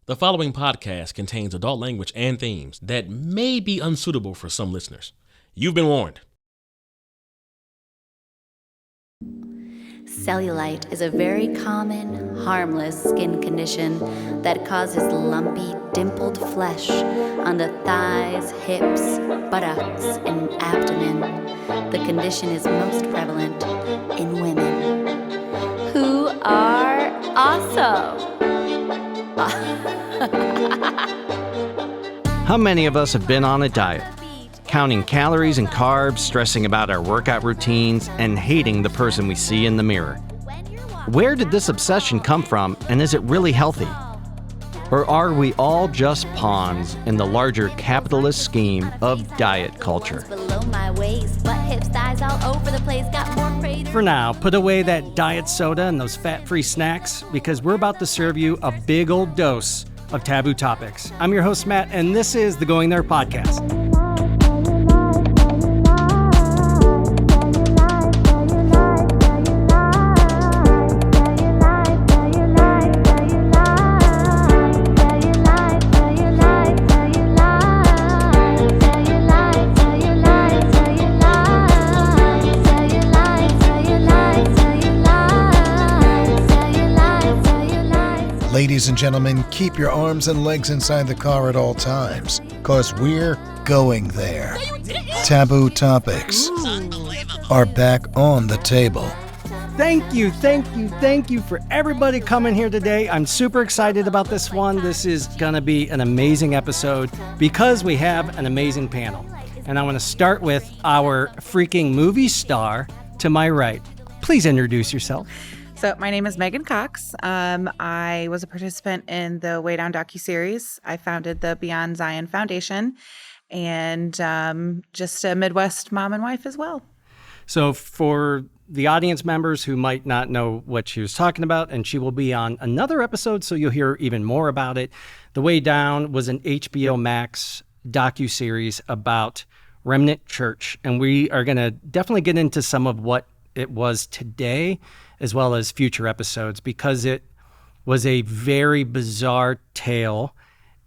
The following podcast contains adult language and themes that may be unsuitable for some listeners. You've been warned. Cellulite is a very common, harmless skin condition that causes lumpy, dimpled flesh on the thighs, hips, buttocks, and abdomen. The condition is most prevalent in women who are awesome. How many of us have been on a diet, counting calories and carbs, stressing about our workout routines, and hating the person we see in the mirror? Where did this obsession come from, and is it really healthy? Or are we all just pawns in the larger capitalist scheme of diet culture? For now, put away that diet soda and those fat-free snacks, because we're about to serve you a big old dose of taboo topics. I'm your host, Matt, and this is the Going There podcast. Ladies and gentlemen, keep your arms and legs inside the car at all times, cause we're going there. Taboo topics are back on the table. Thank you for everybody coming here today. I'm super excited about this one. This is gonna be an amazing episode because we have an amazing panel. And I wanna start with our freaking movie star to my right. Please introduce yourself. So my name is Megan Cox. I was a participant in the Way Down docuseries. I founded the Beyond Zion Foundation, and just a Midwest mom and wife as well. So for the audience members who might not know what she was talking about, and she will be on another episode, so you'll hear even more about it. The Way Down was an HBO Max docuseries about Remnant Church, and we are going to definitely get into some of what it was today, as well as future episodes, because it was a very bizarre tale.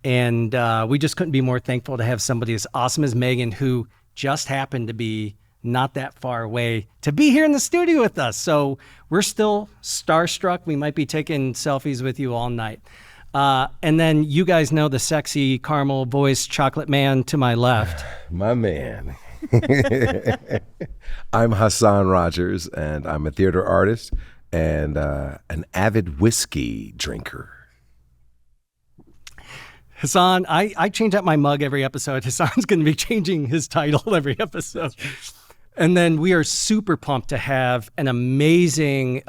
And we just couldn't be more thankful to have somebody as awesome as Megan, who just happened to be not that far away, to be here in the studio with us. So we're still starstruck. We might be taking selfies with you all night. And then you guys know the sexy caramel voiced chocolate man to my left. My man. I'm Hassan Rogers, and I'm a theater artist and an avid whiskey drinker. Hassan, I change out my mug every episode. Hassan's going to be changing his title every episode. And then we are super pumped to have an amazing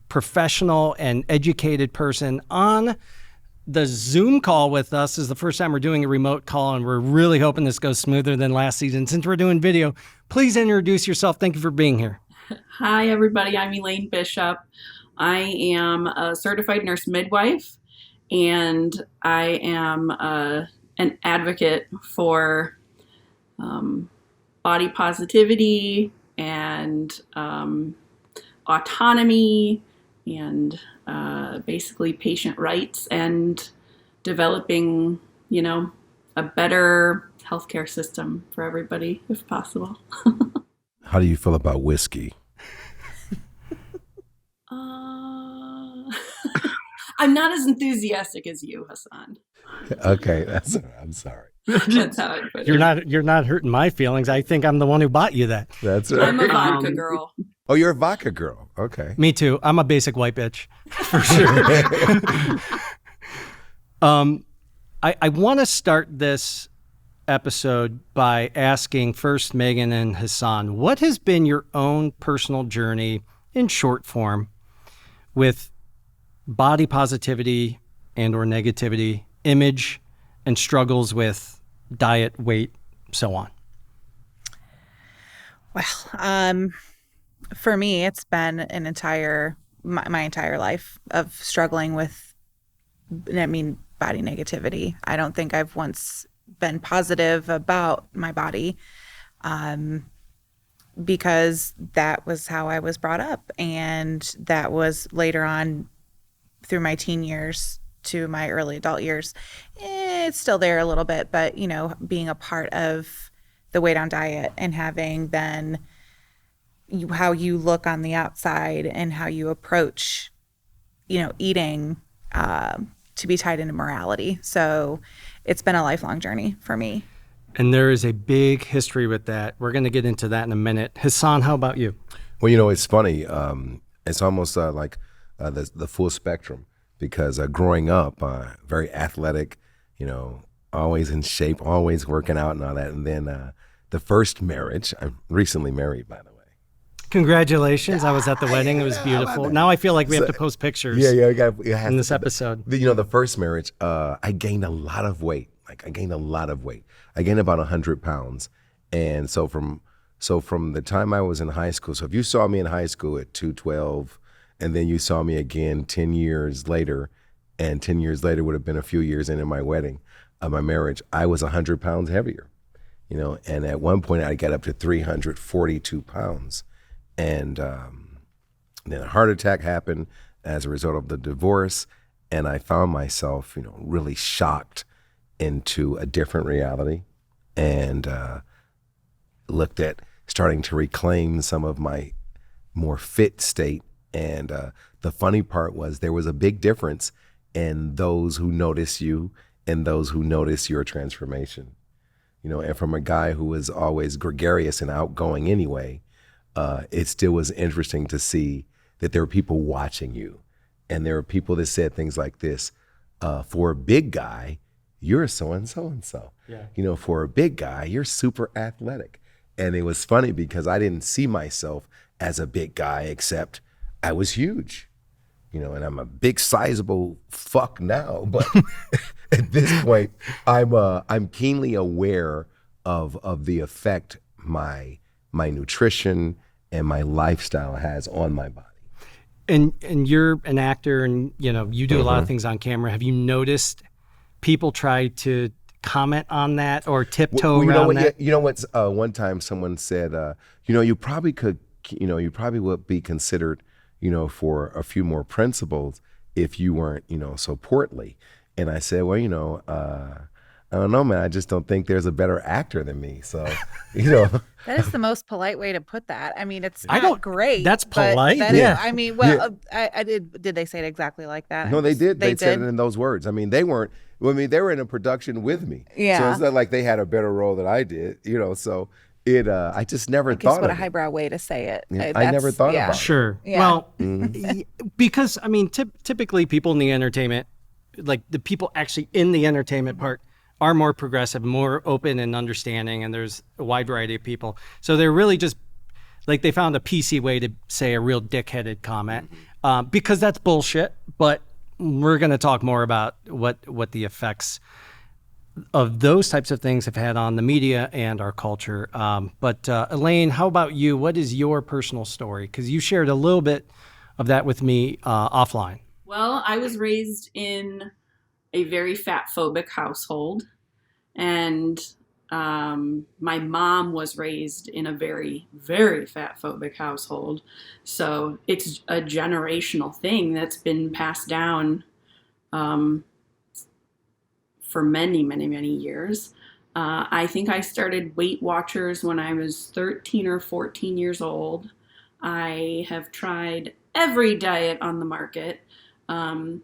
professional and educated person on the Zoom call with us. This is the first time we're doing a remote call, and we're really hoping this goes smoother than last season. Since we're doing video, please introduce yourself. Thank you for being here. Hi, everybody. I'm Elaine Bishop. I am a certified nurse midwife, and I am an advocate for body positivity and autonomy and basically patient rights and developing, a better healthcare system for everybody if possible. How do you feel about whiskey? I'm not as enthusiastic as you, Hassan. Okay, I'm sorry. That's how I put it. You're not hurting my feelings. I think I'm the one who bought you that. That's right. I'm a vodka girl. Oh, you're a vodka girl. Okay. Me too. I'm a basic white bitch, for sure. I want to start this episode by asking first Megan and Hassan, what has been your own personal journey in short form with body positivity and or negativity, image, and struggles with diet, weight, so on? Well, for me, it's been my entire life of struggling with, body negativity. I don't think I've once been positive about my body, because that was how I was brought up. And that was later on through my teen years to my early adult years. It's still there a little bit, but being a part of the Way Down diet and having then how you look on the outside and how you approach, eating to be tied into morality. So it's been a lifelong journey for me. And there is a big history with that. We're going to get into that in a minute. Hassan, how about you? Well, it's funny. It's almost like the full spectrum, because growing up, very athletic, always in shape, always working out and all that. And then the first marriage, I'm recently married, by the way. Congratulations. I was at the wedding. It was beautiful. Now I feel like we have to post pictures in this episode. The first marriage, I gained a lot of weight. I gained about 100 pounds. And so from the time I was in high school, so if you saw me in high school at 212, and then you saw me again 10 years later, and 10 years later would have been a few years into my wedding, my marriage, I was 100 pounds heavier, and at one point I got up to 342 pounds. And then a heart attack happened as a result of the divorce, and I found myself, really shocked into a different reality, and looked at starting to reclaim some of my more fit state. And the funny part was there was a big difference in those who notice you and those who notice your transformation. And from a guy who was always gregarious and outgoing anyway, it still was interesting to see that there were people watching you. And there were people that said things like this, for a big guy, you're so-and-so and so. Yeah. For a big guy, you're super athletic. And it was funny because I didn't see myself as a big guy, except I was huge, and I'm a big sizable fuck now. But at this point, I'm keenly aware of the effect my nutrition and my lifestyle has on my body. And you're an actor, and you do a lot of things on camera. Have you noticed people try to comment on that or tiptoe around that? One time someone said, you probably would be considered, for a few more principals if you weren't, so portly. And I said, well, I don't know, man. I just don't think there's a better actor than me. So, That is the most polite way to put that. I mean, it's not great. That's polite. I mean, well, yeah. I did they say it exactly like that? No, they did. They said it in those words. I mean, they were in a production with me. Yeah. So it's not like they had a better role than I did, so it, I just never thought of it. What a highbrow way to say it. Yeah, I never thought about it. Sure. Yeah. Well, because, I mean, typically people in the entertainment, like the people actually in the entertainment part, are more progressive, more open and understanding, and there's a wide variety of people. So they're really just, like, they found a PC way to say a real dickheaded comment, because that's bullshit, but we're going to talk more about what the effects of those types of things have had on the media and our culture. But Elaine, how about you? What is your personal story? Because you shared a little bit of that with me offline. Well, I was raised in a very fat-phobic household, and my mom was raised in a very, very fat-phobic household. So it's a generational thing that's been passed down for many, many, many years. I think I started Weight Watchers when I was 13 or 14 years old. I have tried every diet on the market. And,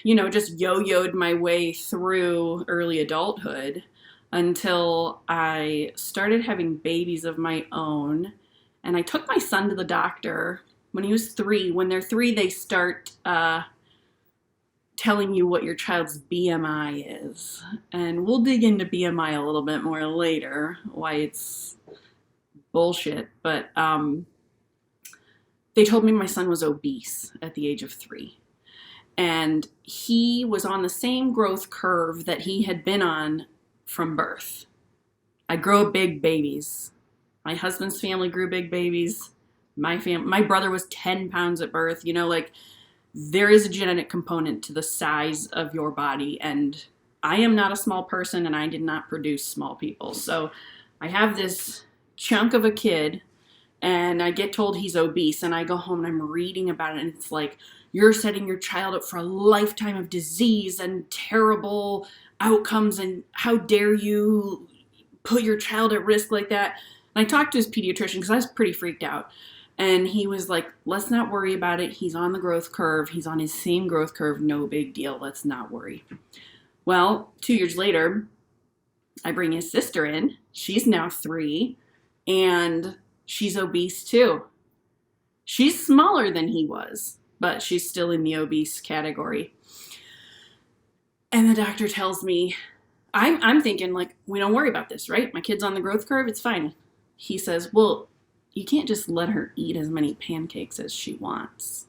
just yo-yoed my way through early adulthood until I started having babies of my own. And I took my son to the doctor when he was 3. When they're 3, they start telling you what your child's BMI is. And we'll dig into BMI a little bit more later, why it's bullshit. But they told me my son was obese at the age of 3. And he was on the same growth curve that he had been on from birth. I grow big babies. My husband's family grew big babies. My brother was 10 pounds at birth. There is a genetic component to the size of your body. And I am not a small person, and I did not produce small people. So I have this chunk of a kid, and I get told he's obese, and I go home and I'm reading about it, and it's like, you're setting your child up for a lifetime of disease and terrible outcomes, and how dare you put your child at risk like that. And I talked to his pediatrician because I was pretty freaked out. And he was like, let's not worry about it. He's on the growth curve. He's on his same growth curve. No big deal. Let's not worry. Well, 2 years later, I bring his sister in. She's now 3, and she's obese too. She's smaller than he was, but she's still in the obese category. And the doctor tells me, I'm thinking like, we don't worry about this, right? My kid's on the growth curve. It's fine. He says, well, you can't just let her eat as many pancakes as she wants.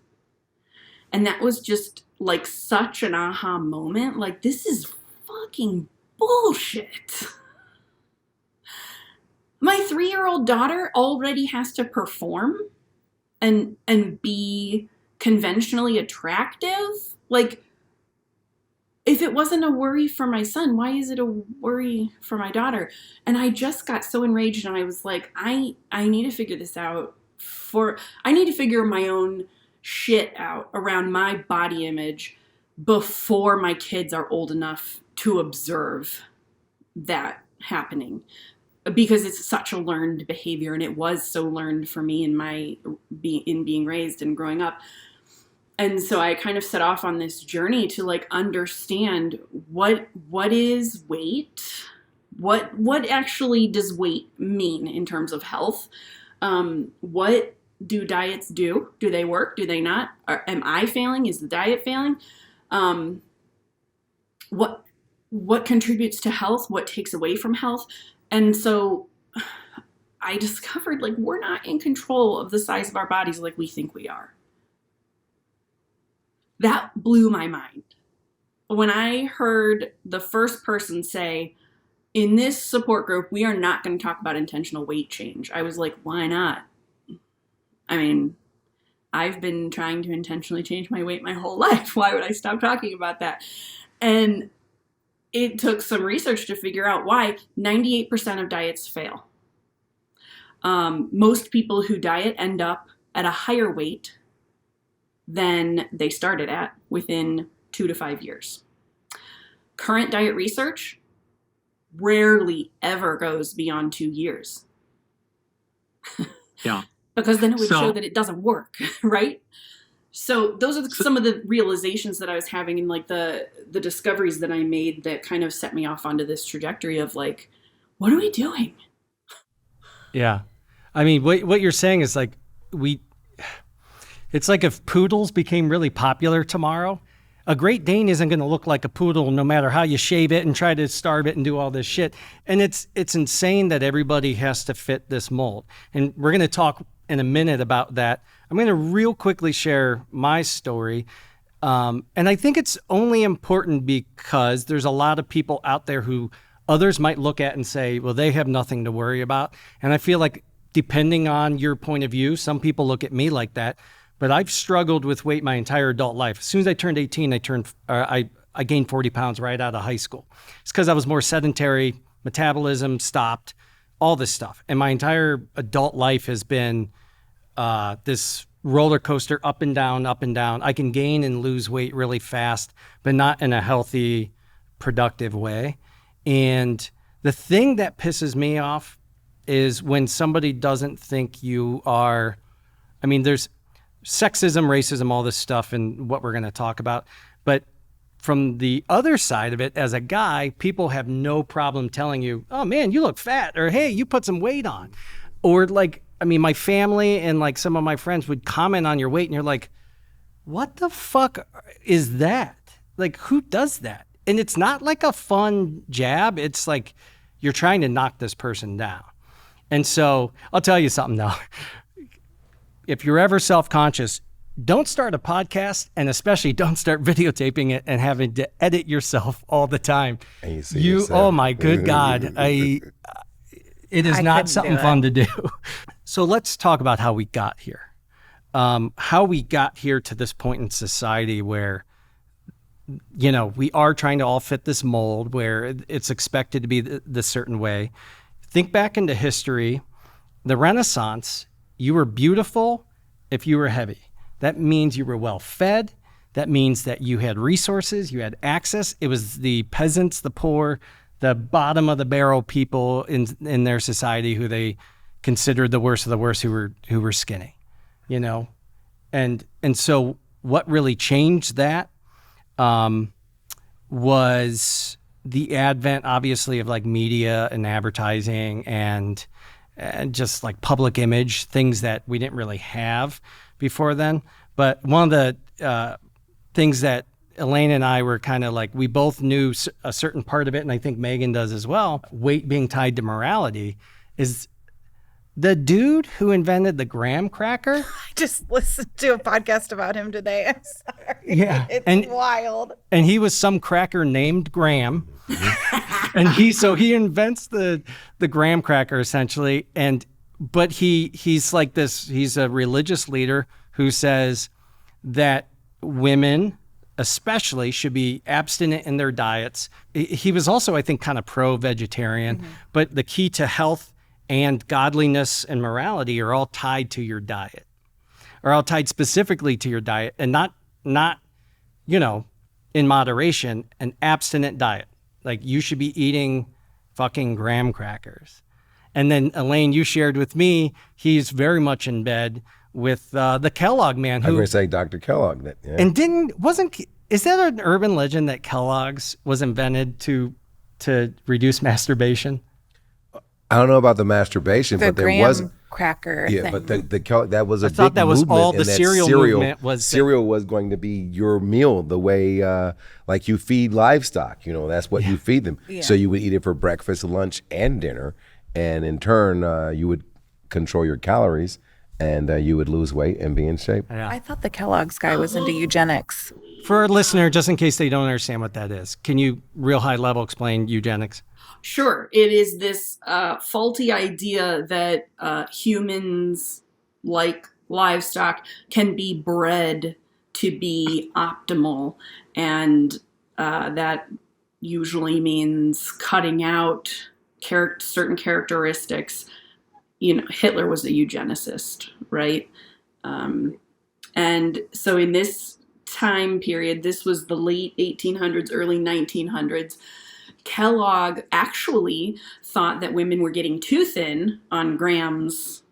And that was just like such an aha moment. Like, this is fucking bullshit. My 3-year-old daughter already has to perform and be conventionally attractive. Like, if it wasn't a worry for my son, why is it a worry for my daughter? And I just got so enraged, and I was like, I need to figure this out. I need to figure my own shit out around my body image before my kids are old enough to observe that happening. Because it's such a learned behavior, and it was so learned for me in being raised and growing up. And so I kind of set off on this journey to like understand what is weight, what actually does weight mean in terms of health, what do diets do? Do they work? Do they not? Am I failing? Is the diet failing? What contributes to health? What takes away from health? And so I discovered like we're not in control of the size of our bodies like we think we are. That blew my mind. When I heard the first person say, in this support group, we are not going to talk about intentional weight change, I was like, why not? I mean, I've been trying to intentionally change my weight my whole life. Why would I stop talking about that? And it took some research to figure out why 98% of diets fail. Most people who diet end up at a higher weight than they started at within 2 to 5 years. Current diet research rarely ever goes beyond 2 years. Yeah. Because then it would show that it doesn't work, right? So those are some of the realizations that I was having, and like the discoveries that I made that kind of set me off onto this trajectory of like, what are we doing? Yeah. I mean, what you're saying is like, it's like if poodles became really popular tomorrow, a Great Dane isn't going to look like a poodle no matter how you shave it and try to starve it and do all this shit. And it's insane that everybody has to fit this mold. And we're going to talk in a minute about that. I'm going to real quickly share my story. And I think it's only important because there's a lot of people out there who others might look at and say, well, they have nothing to worry about. And I feel like depending on your point of view, some people look at me like that. But I've struggled with weight my entire adult life. As soon as I turned 18, I gained 40 pounds right out of high school. It's because I was more sedentary, metabolism stopped, all this stuff. And my entire adult life has been this roller coaster, up and down, up and down. I can gain and lose weight really fast, but not in a healthy, productive way. And the thing that pisses me off is when somebody doesn't think you are, I mean, there's sexism, racism, all this stuff, and what we're going to talk about. But from the other side of it, as a guy, people have no problem telling you, oh man, you look fat, or hey, you put some weight on. Or like, I mean, my family and like some of my friends would comment on your weight, and you're like, what the fuck is that? Like, who does that? And it's not like a fun jab. It's like you're trying to knock this person down. And so I'll tell you something now. If you're ever self-conscious, don't start a podcast, and especially don't start videotaping it and having to edit yourself all the time. And you oh my good God. It is not something fun to do. So let's talk about how we got here. How we got here to this point in society where, you know, we are trying to all fit this mold where it's expected to be this certain way. Think back into history, the Renaissance. You were beautiful if you were heavy. That means you were well fed That means that you had resources, you had access. It was the peasants, the poor, the bottom of the barrel people in their society who they considered the worst of the worst, who were skinny, you know? And so what really changed that was the advent, obviously, of like media and advertising and just like public image, things that we didn't really have before then. But one of the things that Elaine and I were kind of like, we both knew a certain part of it, and I think Megan does as well, weight being tied to morality, is the dude who invented the graham cracker. I just listened to a podcast about him today. I'm sorry. Yeah. It's wild. And he was some cracker named Graham. And he invents the graham cracker essentially. But he's like this, he's a religious leader who says that women especially should be abstinent in their diets. He was also, I think, kind of pro-vegetarian, but the key to health and godliness and morality are all tied to your diet, are all tied specifically to your diet, and not, you know, in moderation, an abstinent diet. Like, you should be eating fucking graham crackers. And then Elaine, you shared with me, he's very much in bed with the Kellogg man. I'm going to say Dr. Kellogg. And is that an urban legend that Kellogg's was invented to reduce masturbation? I don't know about the masturbation, but there was cracker. Yeah, thing. but the Kellogg, that was a I thought big that was movement, all the and that cereal movement was. Cereal was going to be your meal, the way like you feed livestock. You know, that's what you feed them. Yeah. So you would eat it for breakfast, lunch, and dinner, and in turn, you would control your calories, and you would lose weight and be in shape. Yeah. I thought the Kellogg's guy was into eugenics. For our listener, just in case they don't understand what that is, can you real high level explain eugenics? Sure. It is this faulty idea that humans, like livestock, can be bred to be optimal. And that usually means cutting out certain characteristics. You know, Hitler was a eugenicist, right? And so in this time period, this was the late 1800s, early 1900s, Kellogg actually thought that women were getting too thin on Graham's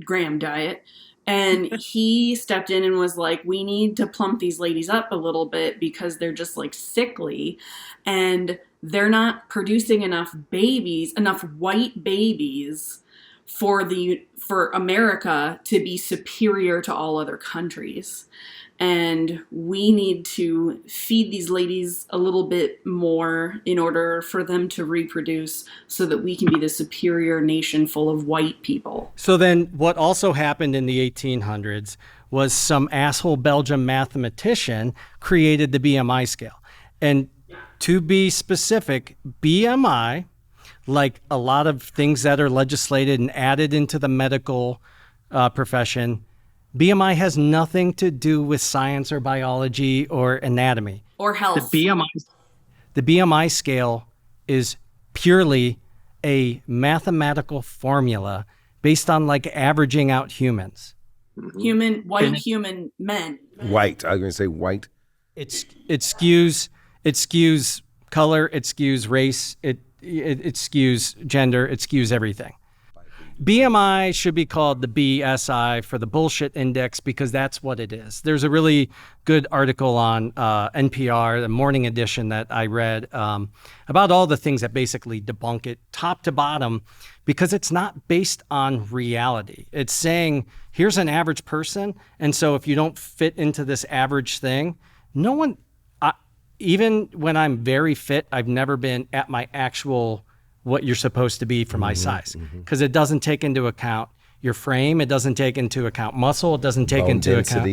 Graham diet. And he stepped in and was like, we need to plump these ladies up a little bit because they're just like sickly and they're not producing enough babies, enough white babies for America to be superior to all other countries. And we need to feed these ladies a little bit more in order for them to reproduce so that we can be the superior nation full of white people. So then what also happened in the 1800s was some asshole Belgian mathematician created the BMI scale. And to be specific, BMI, like a lot of things that are legislated and added into the medical profession, BMI has nothing to do with science or biology or anatomy. Or health. The BMI scale is purely a mathematical formula based on like averaging out humans. White human men. White. I was going to say white. It skews color, it skews race, it skews gender, it skews everything. BMI should be called the BSI for the bullshit index because that's what it is. There's a really good article on NPR, the morning edition that I read about all the things that basically debunk it top to bottom because it's not based on reality. It's saying, here's an average person, and so if you don't fit into this average thing, no one, even when I'm very fit, I've never been at my actual what you're supposed to be for my size, because it doesn't take into account your frame, it doesn't take into account muscle, it doesn't take into account.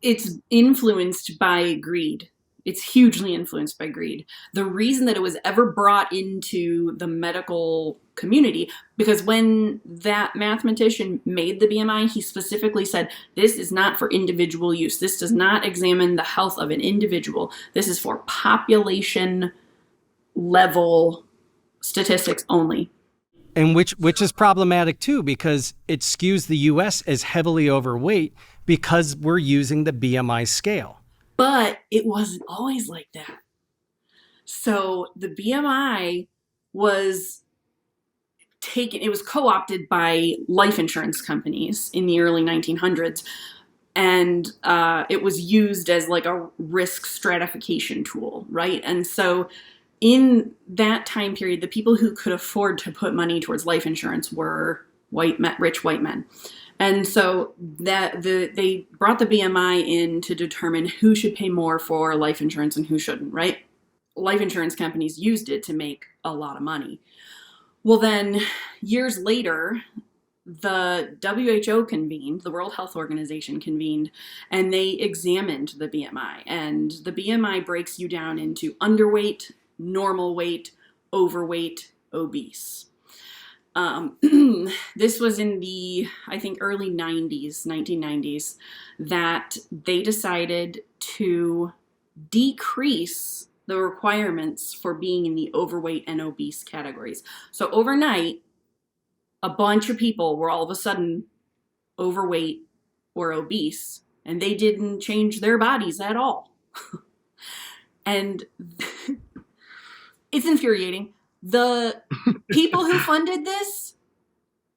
It's influenced by greed. It's hugely influenced by greed. The reason that it was ever brought into the medical community, because when that mathematician made the BMI, he specifically said, this is not for individual use. This does not examine the health of an individual. This is for population level statistics only. And which is problematic too, because it skews the U.S. as heavily overweight because we're using the BMI scale. But it wasn't always like that. So the BMI was it was co-opted by life insurance companies in the early 1900s. And it was used as like a risk stratification tool, right? And so in that time period, the people who could afford to put money towards life insurance were rich white men. And so they brought the BMI in to determine who should pay more for life insurance and who shouldn't, right? Life insurance companies used it to make a lot of money. Well, then years later, the WHO convened, the World Health Organization convened, and they examined the BMI. And the BMI breaks you down into underweight, normal weight, overweight, obese. This was in the, I think, early 1990s, that they decided to decrease the requirements for being in the overweight and obese categories. So overnight, a bunch of people were all of a sudden overweight or obese, and they didn't change their bodies at all. And it's infuriating. The people who funded this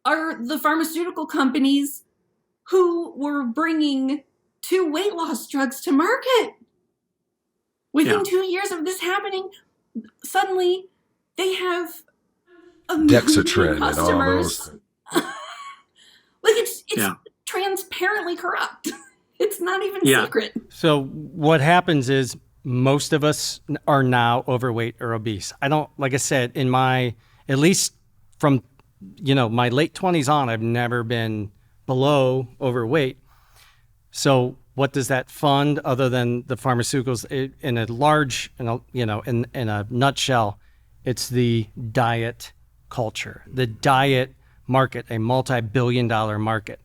are the pharmaceutical companies who were bringing 2 weight loss drugs to market. Within 2 years of this happening, suddenly they have a million Dexatrin customers. and all those. Like it's transparently corrupt. It's not even secret. So what happens is most of us are now overweight or obese. I don't, like I said, in my, at least from, my late 20s on, I've never been below overweight. So what does that fund other than the pharmaceuticals? In a nutshell, it's the diet culture, the diet market, a multi-billion-dollar market.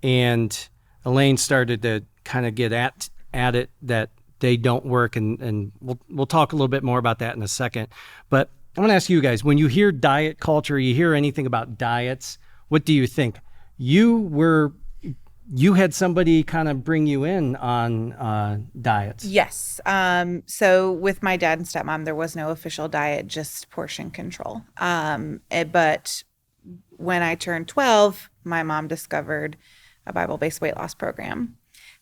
And Elaine started to kind of get at it that they don't work, and we'll talk a little bit more about that in a second. But I want to ask you guys, when you hear diet culture, you hear anything about diets, what do you think? You had somebody kind of bring you in on diets. Yes. So with my dad and stepmom, there was no official diet, just portion control. But when I turned 12, my mom discovered a Bible-based weight loss program.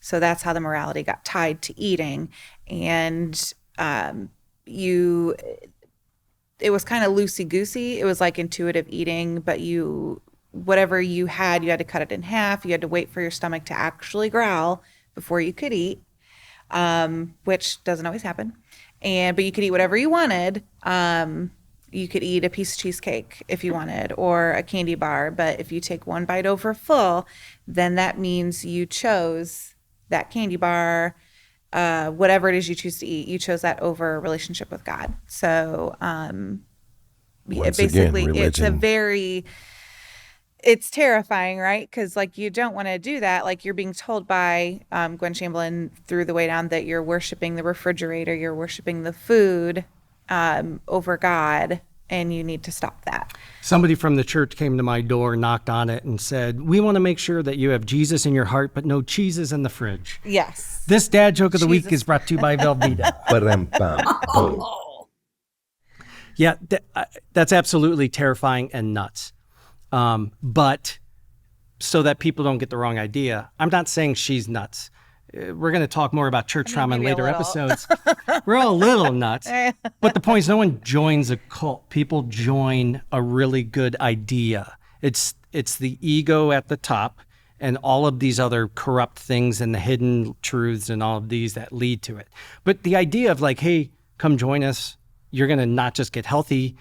So that's how the morality got tied to eating. And it was kind of loosey-goosey. It was like intuitive eating, but whatever you had to cut it in half. You had to wait for your stomach to actually growl before you could eat, which doesn't always happen. But you could eat whatever you wanted. You could eat a piece of cheesecake if you wanted, or a candy bar. But if you take one bite over full, then that means you chose that candy bar, whatever it is you choose to eat. You chose that over a relationship with God. So basically, it's terrifying, right? Because you don't want to do that. Like, you're being told by Gwen Chamberlain through The Way Down that you're worshiping the refrigerator, you're worshiping the food over God, and you need to stop that. Somebody from the church came to my door, knocked on it, and said, "We want to make sure that you have Jesus in your heart, but no cheeses in the fridge." Yes. This dad joke of the week is brought to you by Velveeta. Yeah, that's absolutely terrifying and nuts. But so that people don't get the wrong idea, I'm not saying she's nuts. We're going to talk more about church trauma in later episodes. We're all a little nuts. But the point is, no one joins a cult. People join a really good idea. It's the ego at the top and all of these other corrupt things and the hidden truths and all of these that lead to it. But the idea of hey, come join us. You're going to not just get healthy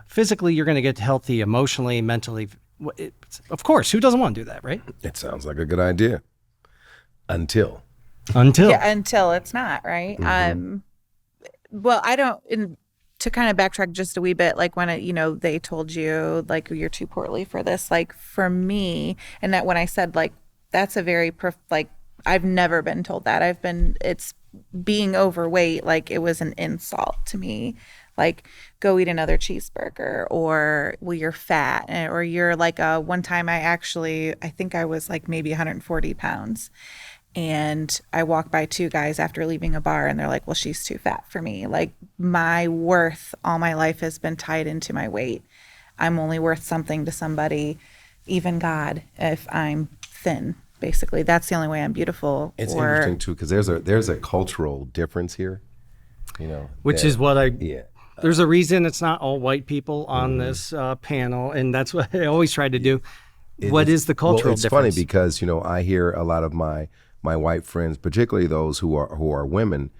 physically, you're going to get healthy emotionally, mentally. Of course, who doesn't want to do that, right? It sounds like a good idea. Until it's not, right? Mm-hmm. Well, I don't. To kind of backtrack just a wee bit, when they told you you're too portly for this. For me, and that when I said that's a very I've never been told that. It's being overweight. It was an insult to me. Go eat another cheeseburger, or you're fat, or you're one time I think I was maybe 140 pounds. And I walk by two guys after leaving a bar and they're like, well, she's too fat for me. Like, my worth all my life has been tied into my weight. I'm only worth something to somebody, even God, if I'm thin. Basically, that's the only way I'm beautiful. It's interesting too, because there's a cultural difference here, which is what yeah. There's a reason it's not all white people on this panel, and that's what I always try to do. What is the cultural it's difference? Funny because I hear a lot of my white friends, particularly those who are women,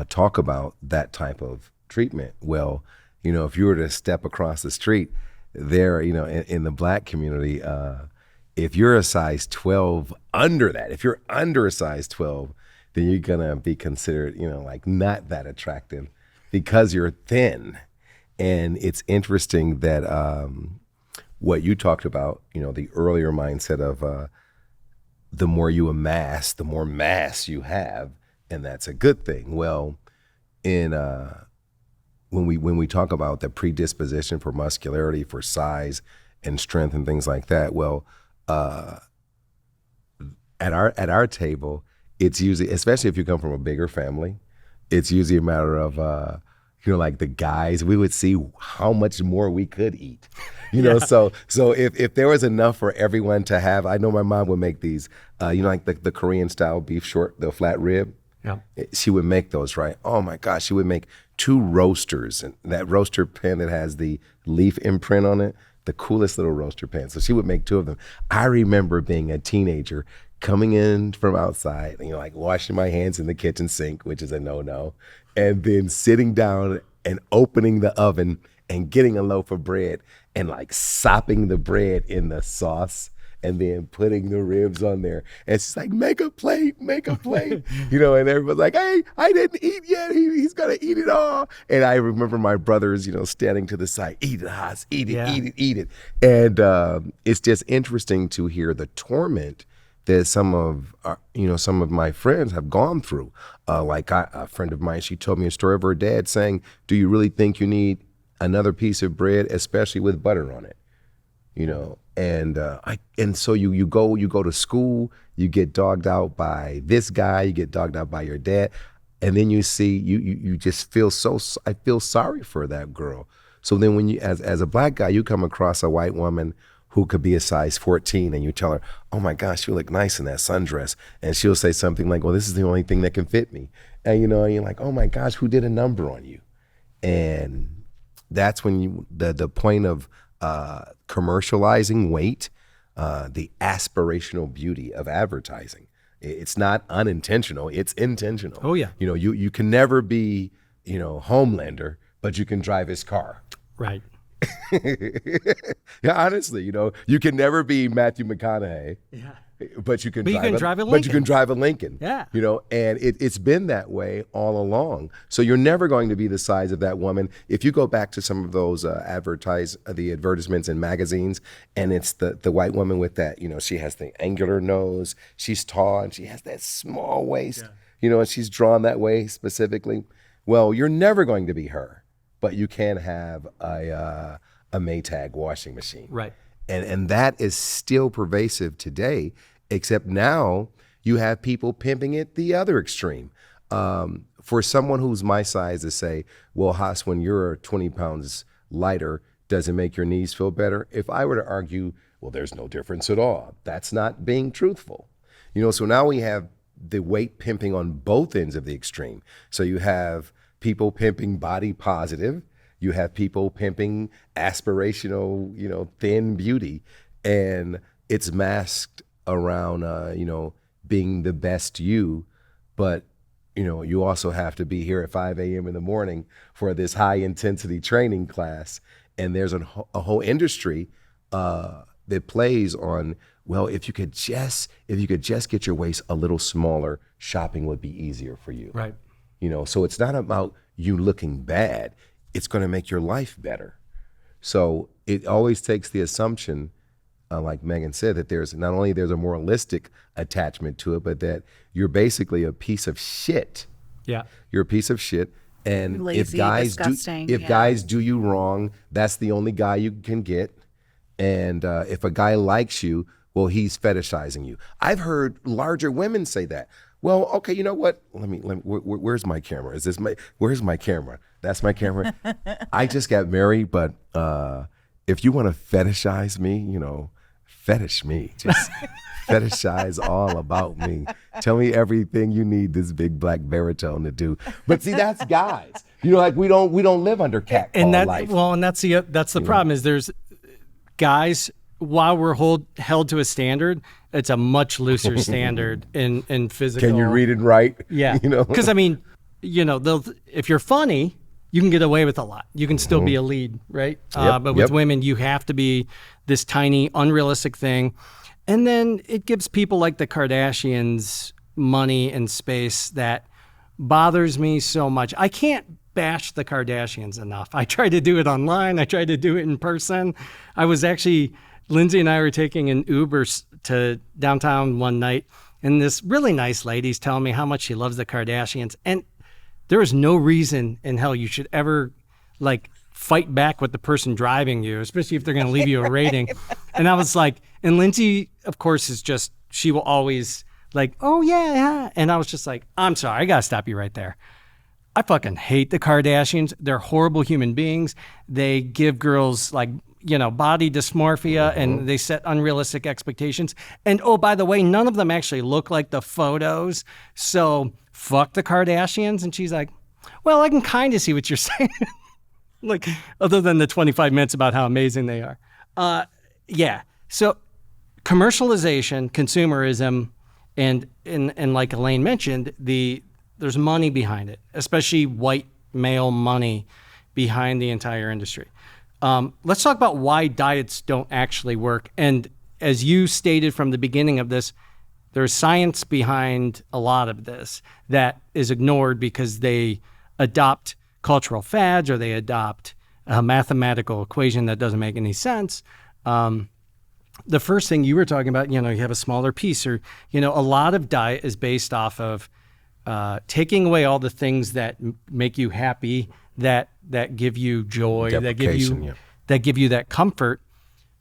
talk about that type of treatment. Well, if you were to step across the street, there, in the black community, if you're a size 12 under that, if you're under a size 12, then you're gonna be considered, like not that attractive because you're thin. And it's interesting that what you talked about, the earlier mindset of the more you amass, the more mass you have, and that's a good thing. Well, when we talk about the predisposition for muscularity, for size and strength and things like that, well, at our table, it's usually, especially if you come from a bigger family, it's usually a matter of like the guys, we would see how much more we could eat. So if there was enough for everyone to have, I know my mom would make these, like the Korean style beef the flat rib. Yeah. She would make those, right? Oh my gosh, she would make 2 roasters, and that roaster pan that has the leaf imprint on it, the coolest little roaster pan. So she would make 2 of them. I remember being a teenager coming in from outside, like washing my hands in the kitchen sink, which is a no-no, and then sitting down and opening the oven and getting a loaf of bread and like sopping the bread in the sauce and then putting the ribs on there. And she's like, make a plate. And everybody's like, hey, I didn't eat yet. He's gonna eat it all. And I remember my brothers, standing to the side, eat it, Haas, eat it, Yeah. eat it. And it's just interesting to hear the torment that some of my friends have gone through. A friend of mine, she told me a story of her dad saying, do you really think you need another piece of bread, especially with butter on it? And so you go to school, you get dogged out by this guy, you get dogged out by your dad, and then you see you just feel I feel sorry for that girl. So then when you as a black guy, you come across a white woman who could be a size 14 and you tell her, oh my gosh, you look nice in that sundress, and she'll say something like, well, this is the only thing that can fit me, and you're like, oh my gosh, who did a number on you? And that's when the point of commercializing weight, the aspirational beauty of advertising. It's not unintentional, it's intentional. Oh yeah. You can never be, Homelander, but you can drive his car. Right. Yeah, honestly, you can never be Matthew McConaughey. Yeah. But you can, drive a Lincoln. But you can drive a Lincoln. Yeah. And it's been that way all along. So you're never going to be the size of that woman. If you go back to some of those the advertisements in magazines, and it's the white woman with that, she has the angular nose, she's tall, and she has that small waist, and she's drawn that way specifically. Well, you're never going to be her, but you can have a Maytag washing machine. Right. And that is still pervasive today, except now you have people pimping it the other extreme. For someone who's my size to say, well, Haas, when you're 20 pounds lighter, does it make your knees feel better? If I were to argue, well, there's no difference at all, that's not being truthful. So now we have the weight pimping on both ends of the extreme. So you have people pimping body positive, you have people pimping aspirational, thin beauty, and it's masked around, being the best you. But, you also have to be here at 5 a.m. in the morning for this high intensity training class. And there's a whole industry that plays on, well, if you could just get your waist a little smaller, shopping would be easier for you. Right. So it's not about you looking bad. It's going to make your life better. So it always takes the assumption, like Megan said, that there's not only there's a moralistic attachment to it, but that you're basically a piece of shit. Yeah. You're a piece of shit. And Lazy, if guys disgusting, guys do you wrong, that's the only guy you can get. And if a guy likes you, well, he's fetishizing you. I've heard larger women say that. Well, okay, you know what? Where's my camera? Where's my camera? That's my camera. I just got married, but if you want to fetishize me, fetish me. Just fetishize all about me. Tell me everything you need this big black baritone to do. But see, that's guys. Like we don't live under catcall life. Well, and that's the problem is there's guys, while we're held to a standard, it's a much looser standard in physical. Can you read it right? Yeah. Because if you're funny, you can get away with a lot. You can still be a lead, right? But with women, you have to be this tiny, unrealistic thing. And then it gives people like the Kardashians money and space that bothers me so much. I can't bash the Kardashians enough. I try to do it online. I try to do it in person. Lindsay and I were taking an Uber to downtown one night, and this really nice lady's telling me how much she loves the Kardashians. And there is no reason in hell you should ever fight back with the person driving you, especially if they're going to leave you a rating. And I was like, and Lindsay, of course, she will always oh yeah. And I was just like, I'm sorry, I got to stop you right there. I fucking hate the Kardashians. They're horrible human beings. They give girls body dysmorphia, and they set unrealistic expectations. And oh, by the way, none of them actually look like the photos. So fuck the Kardashians. And she's like, well, I can kind of see what you're saying. Other than the 25 minutes about how amazing they are. Yeah. So commercialization, consumerism, and like Elaine mentioned, there's money behind it, especially white male money behind the entire industry. Let's talk about why diets don't actually work. And as you stated from the beginning of this, there's science behind a lot of this that is ignored because they adopt cultural fads or they adopt a mathematical equation that doesn't make any sense. The first thing you were talking about, you have a smaller piece, or, a lot of diet is based off of taking away all the things that make you happy, that give you joy, that give you that comfort.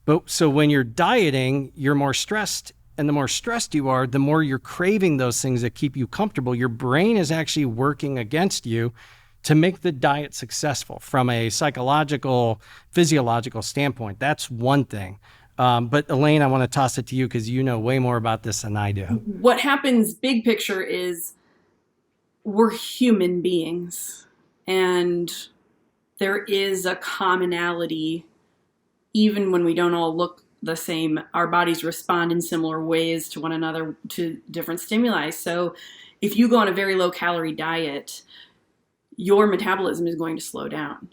But so when you're dieting, you're more stressed, and the more stressed you are, the more you're craving those things that keep you comfortable. Your brain is actually working against you to make the diet successful from a psychological, physiological standpoint. That's one thing. But Elaine, I want to toss it to you because you know way more about this than I do. What happens big picture is we're human beings, and there is a commonality. Even when we don't all look the same, our bodies respond in similar ways to one another, to different stimuli. So if you go on a very low calorie diet, your metabolism is going to slow down.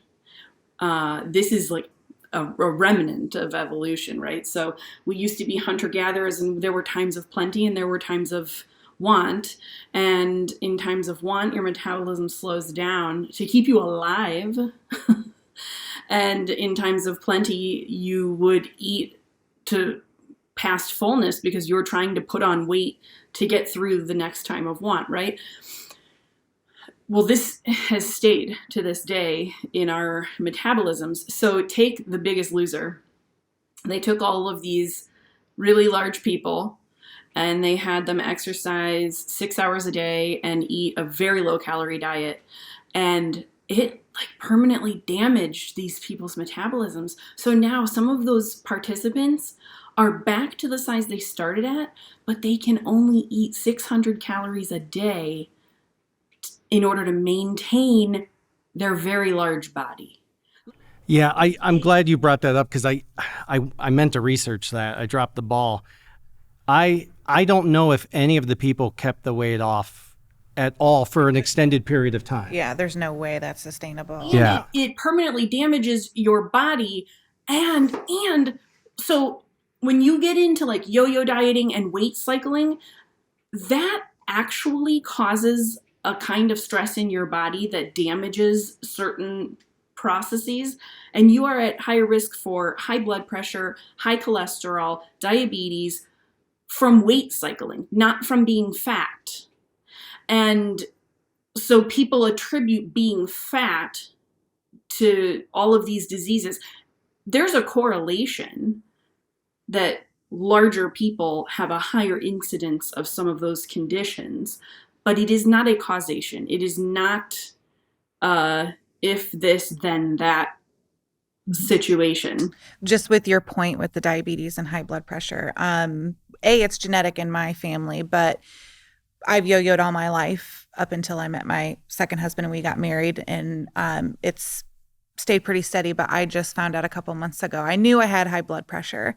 This is like a remnant of evolution, right? So we used to be hunter-gatherers, and there were times of plenty and there were times of want. And in times of want, your metabolism slows down to keep you alive. And in times of plenty, you would eat to past fullness because you're trying to put on weight to get through the next time of want, right? Well, this has stayed to this day in our metabolisms. So take The Biggest Loser. They took all of these really large people and they had them exercise 6 hours a day and eat a very low calorie diet. And it permanently damaged these people's metabolisms. So now some of those participants are back to the size they started at, but they can only eat 600 calories a day in order to maintain their very large body. Yeah, I'm glad you brought that up because I meant to research that. I dropped the ball. I don't know if any of the people kept the weight off at all for an extended period of time. Yeah, there's no way that's sustainable. Yeah. It permanently damages your body. And so when you get into yo-yo dieting and weight cycling, that actually causes a kind of stress in your body that damages certain processes, and you are at higher risk for high blood pressure, high cholesterol, diabetes from weight cycling, not from being fat. And so people attribute being fat to all of these diseases. There's a correlation that larger people have a higher incidence of some of those conditions, but it is not a causation. It is not if this, then that situation. Just with your point with the diabetes and high blood pressure, it's genetic in my family, but I've yo-yoed all my life up until I met my second husband and we got married, and it's stayed pretty steady. But I just found out a couple months ago. I knew I had high blood pressure,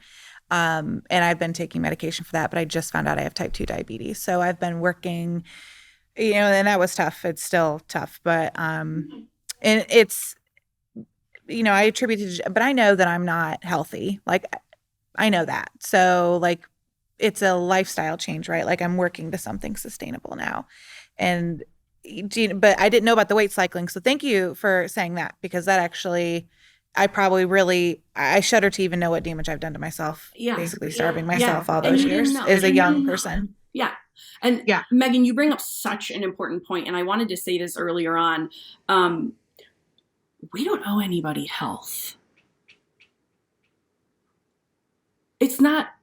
and I've been taking medication for that, but I just found out I have type 2 diabetes. So I've been working, and that was tough. It's still tough, but and it's, I attribute it to, but I know that I'm not healthy. Like, I know that. So like, it's a lifestyle change, right? Like, I'm working to something sustainable now. And, but I didn't know about the weight cycling. So thank you for saying that, because that actually, I shudder to even know what damage I've done to myself. Yeah. Basically starving myself all those And years as a young person. Yeah. And Megan, you bring up such an important point, and I wanted to say this earlier on. We don't owe anybody health. It's not,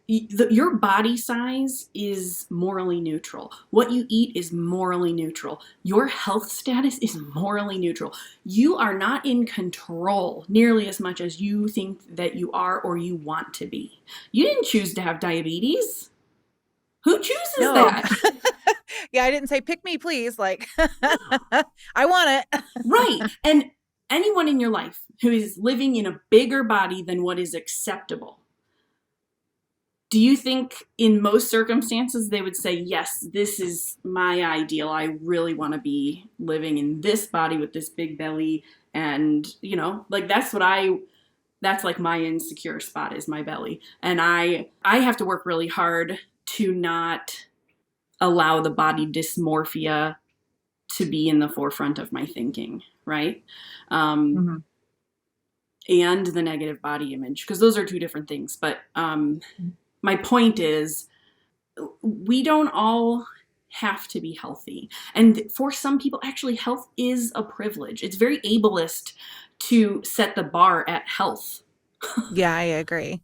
your body size is morally neutral. What you eat is morally neutral. Your health status is morally neutral. You are not in control nearly as much as you think that you are or you want to be. You didn't choose to have diabetes. Who chooses that? Yeah, I didn't say, pick me, please. Like, I want it. Right. And anyone in your life who is living in a bigger body than what is acceptable, do you think in most circumstances they would say, yes, this is my ideal. I really want to be living in this body with this big belly. And, like, that's like my insecure spot is my belly. And I have to work really hard to not allow the body dysmorphia to be in the forefront of my thinking, right? And the negative body image, because those are two different things. But my point is, we don't all have to be healthy. And for some people, actually, health is a privilege. It's very ableist to set the bar at health. Yeah, I agree.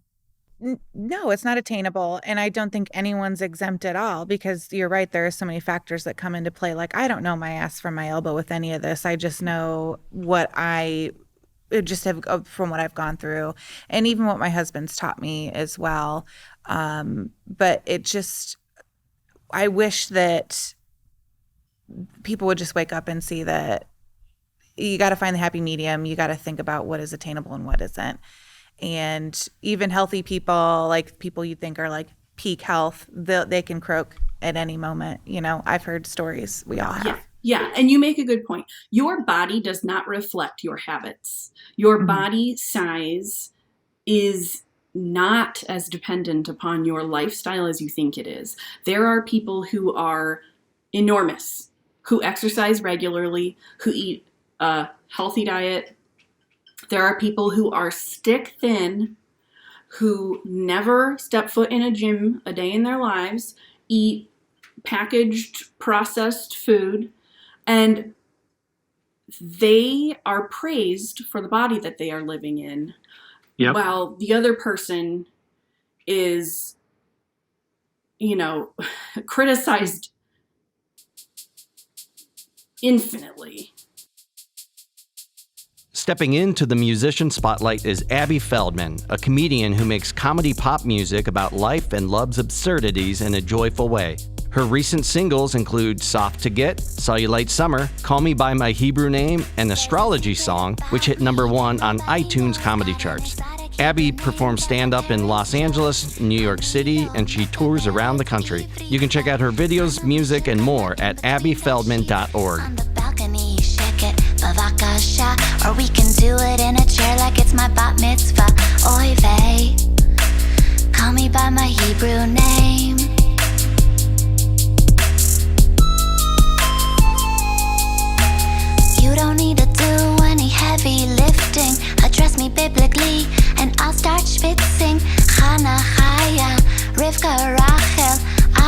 No, it's not attainable. And I don't think anyone's exempt at all, because you're right. There are so many factors that come into play. Like, I don't know my ass from my elbow with any of this. I just know what I just have from what I've gone through, and even what my husband's taught me as well. But it just, I wish that people would just wake up and see that you got to find the happy medium. You got to think about what is attainable and what isn't. And even healthy people, like people you think are like peak health, they can croak at any moment. I've heard stories. We all have. Yeah. And you make a good point. Your body does not reflect your habits. Your body size is not as dependent upon your lifestyle as you think it is. There are people who are enormous, who exercise regularly, who eat a healthy diet. There are people who are stick thin, who never step foot in a gym a day in their lives, eat packaged, processed food, and they are praised for the body that they are living in. Yep. While the other person is, criticized infinitely. Stepping into the musician spotlight is Abby Feldman, a comedian who makes comedy pop music about life and love's absurdities in a joyful way. Her recent singles include Soft to Get, Cellulite Summer, Call Me By My Hebrew Name, and Astrology Song, which hit #1 on iTunes comedy charts. Abby performs stand-up in Los Angeles, New York City, and she tours around the country. You can check out her videos, music, and more at abbyfeldman.org. Or we can do it in a chair like it's my bat mitzvah. Oy vey, call me by my Hebrew name. You don't need to do any heavy lifting. Address me biblically and I'll start schwitzing. Chana, Chaya, Rivka, Rachel,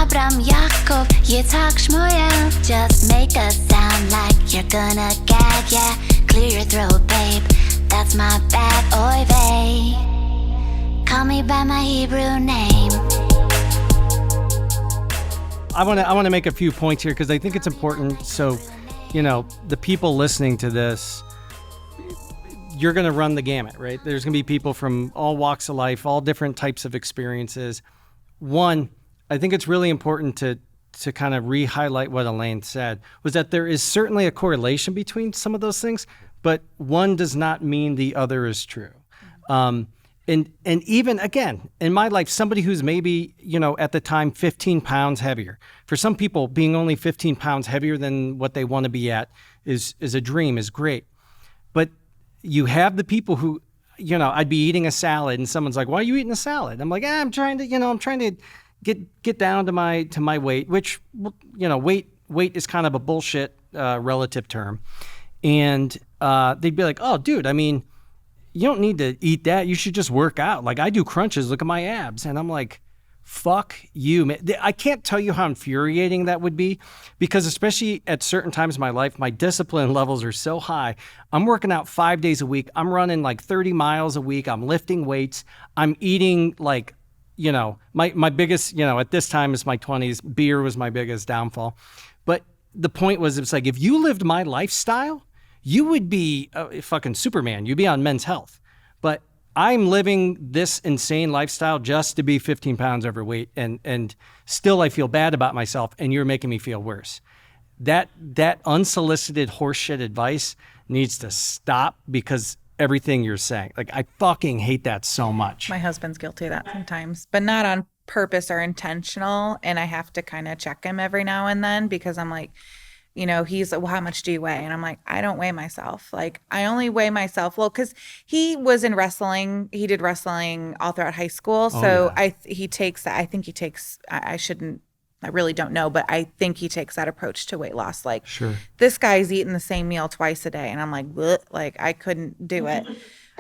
Abram, Yaakov, Yitzhak, Shmuel. Just make us sound like you're gonna gag, yeah. Clear your throat, babe, that's my bad. Oy vey, call me by my Hebrew name. I want to make a few points here because I think it's important. So, the people listening to this, you're going to run the gamut, right? There's going to be people from all walks of life, all different types of experiences. One, I think it's really important to kind of re-highlight what Elaine said, was that there is certainly a correlation between some of those things, but one does not mean the other is true. And even, again, in my life, somebody who's maybe, at the time 15 pounds heavier. For some people, being only 15 pounds heavier than what they want to be at is a dream, is great. But you have the people who, I'd be eating a salad and someone's like, why are you eating a salad? I'm like, I'm trying to get down to my weight, which, weight is kind of a bullshit relative term. And they'd be like, oh, dude, I mean, you don't need to eat that. You should just work out. Like, I do crunches. Look at my abs. And I'm like, fuck you, man. I can't tell you how infuriating that would be, because especially at certain times in my life, my discipline levels are so high. I'm working out 5 days a week. I'm running like 30 miles a week. I'm lifting weights. I'm eating like, my biggest, at this time is my 20s, beer was my biggest downfall. But the point was, it's like, if you lived my lifestyle, you would be a fucking Superman. You'd be on Men's Health. But I'm living this insane lifestyle just to be 15 pounds overweight, and still I feel bad about myself, and you're making me feel worse. That unsolicited horseshit advice needs to stop, because everything you're saying, like, I fucking hate that so much. My husband's guilty of that sometimes, but not on purpose or intentional, and I have to kind of check him every now and then, because I'm like, he's like, well, how much do you weigh? And I'm like, I don't weigh myself. Like, I only weigh myself. Well, because he was in wrestling. He did wrestling all throughout high school. So I really don't know, but I think he takes that approach to weight loss. Like, sure, this guy's eating the same meal twice a day. And I'm like, bleh, like, I couldn't do it.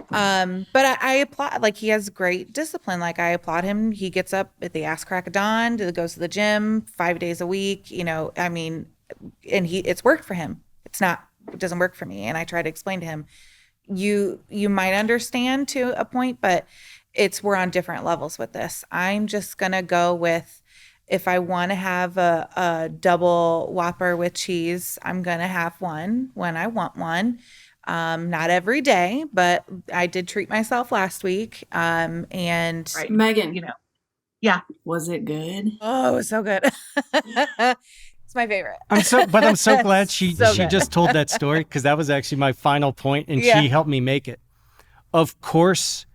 But I applaud, like, he has great discipline. Like, I applaud him. He gets up at the ass crack of dawn, goes to the gym 5 days a week, I mean, and it's worked for him. It doesn't work for me. And I try to explain to him, you might understand to a point, but we're on different levels with this. I'm just going to go with, if I want to have a double Whopper with cheese, I'm going to have one when I want one. Not every day, but I did treat myself last week. And right. Megan, yeah. Was it good? Oh, it was so good. My favorite. I'm so glad she just told that story, because that was actually my final point, and she helped me make it. Of course,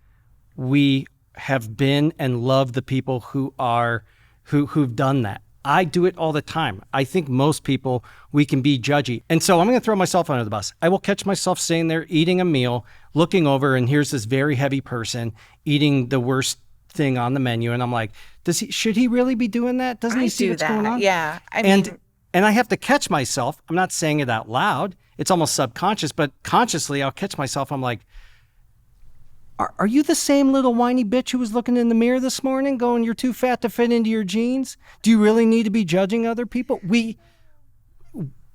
we have been and love the people who've done that. I do it all the time. I think most people, we can be judgy. And so I'm going to throw myself under the bus. I will catch myself sitting there eating a meal, looking over, and here's this very heavy person eating the worst thing on the menu, and I'm like, should he really be doing that? Doesn't he see what's going on? Yeah. And I have to catch myself. I'm not saying it out loud. It's almost subconscious, but consciously I'll catch myself. I'm like, are you the same little whiny bitch who was looking in the mirror this morning going, you're too fat to fit into your jeans? Do you really need to be judging other people?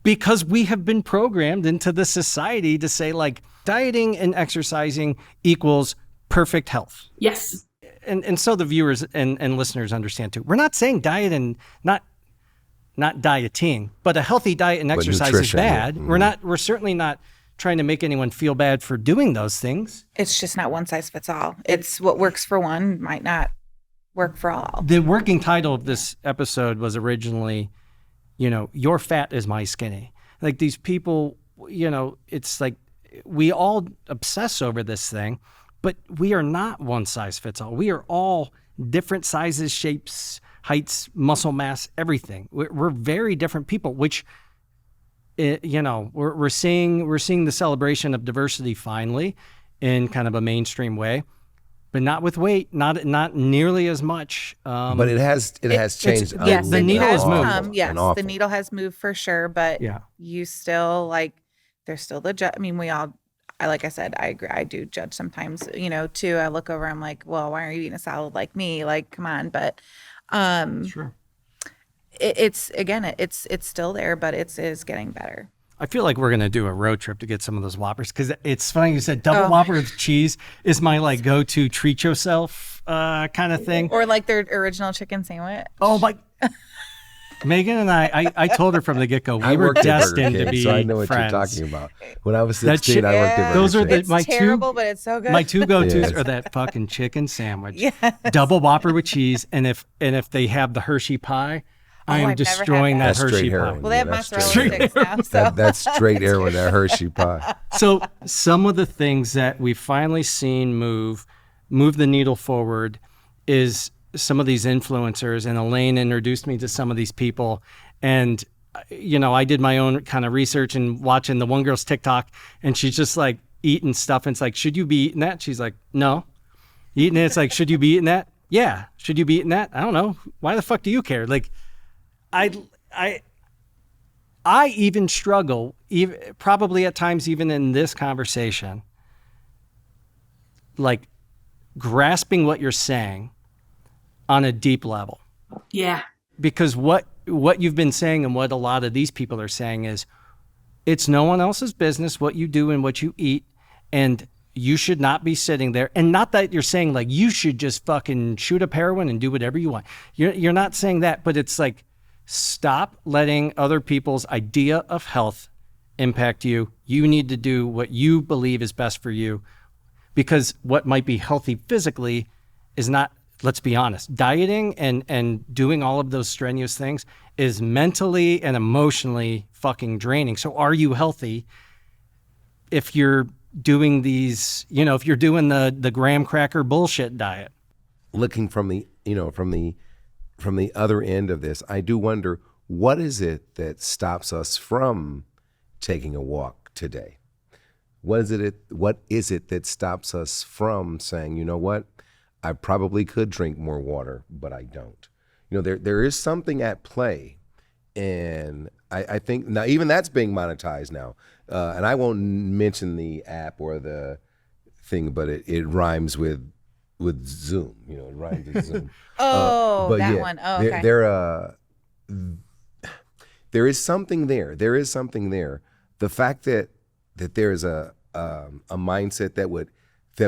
Because we have been programmed into the society to say, like, dieting and exercising equals perfect health. Yes. And so the viewers and listeners understand too. We're not saying diet and not dieting, but a healthy diet and exercise is bad. Yeah. We're certainly not trying to make anyone feel bad for doing those things. It's just not one size fits all. It's what works for one might not work for all. The working title of this episode was originally, your fat is my skinny. Like, these people, it's like we all obsess over this thing, but we are not one size fits all. We are all different sizes, shapes, heights, muscle mass, everything. We're very different people, which, we're seeing the celebration of diversity finally in kind of a mainstream way, but not with weight, not nearly as much. But it has changed. Yes, the needle has moved. Yes, the needle has moved for sure, but you still, like, there's still we all, like I said, I agree. I do judge sometimes, too. I look over, I'm like, well, why are you eating a salad like me? Like, come on. But sure. It's still there, but it is getting better. I feel like we're going to do a road trip to get some of those Whoppers, because it's funny you said double Whopper with cheese is my, like, go-to treat yourself kind of thing. Or like their original chicken sandwich. Oh, my. Megan and I told her from the get-go, I we were worked at Burger destined King, to be so I know what friends. you're talking about. When I was That 16, I worked at Burger Those are King. the, my It's terrible, two, but it's so good. my two go-tos Yes. are that fucking chicken sandwich, Yes. double Whopper with cheese, and if they have the Hershey pie, I am I've never had destroying that that. That's straight Hershey pie. heroin. Well, they have that's mozzarella straight sticks now, so That's straight heroin, that Hershey pie. So some of the things that we've finally seen move the needle forward is some of these influencers, and Elaine introduced me to some of these people, and I did my own kind of research and watching the one girl's TikTok, and she's just like eating stuff, and it's like, should you be eating that? She's like, no. Eating it, it's like, should you be eating that? Yeah. Should you be eating that? I don't know. Why the fuck do you care? Like, I even struggle, probably at times even in this conversation, like grasping what you're saying on a deep level. Yeah. Because what you've been saying and what a lot of these people are saying is it's no one else's business what you do and what you eat, and you should not be sitting there. And not that you're saying like you should just fucking shoot up heroin and do whatever you want. You're not saying that, but it's like, stop letting other people's idea of health impact you. You need to do what you believe is best for you, because what might be healthy physically is not, let's be honest, dieting and doing all of those strenuous things is mentally and emotionally fucking draining. So are you healthy if you're doing these, if you're doing the graham cracker bullshit diet? Looking from the other end of this, I do wonder, what is it that stops us from taking a walk today? What is it that stops us from saying, you know what, I probably could drink more water, but I don't? There is something at play, and I think now even that's being monetized now. And I won't mention the app or the thing, but it rhymes with Zoom. It rhymes with Zoom. Oh, that one. Oh, okay. There is something there. There is something there. The fact that there is a mindset that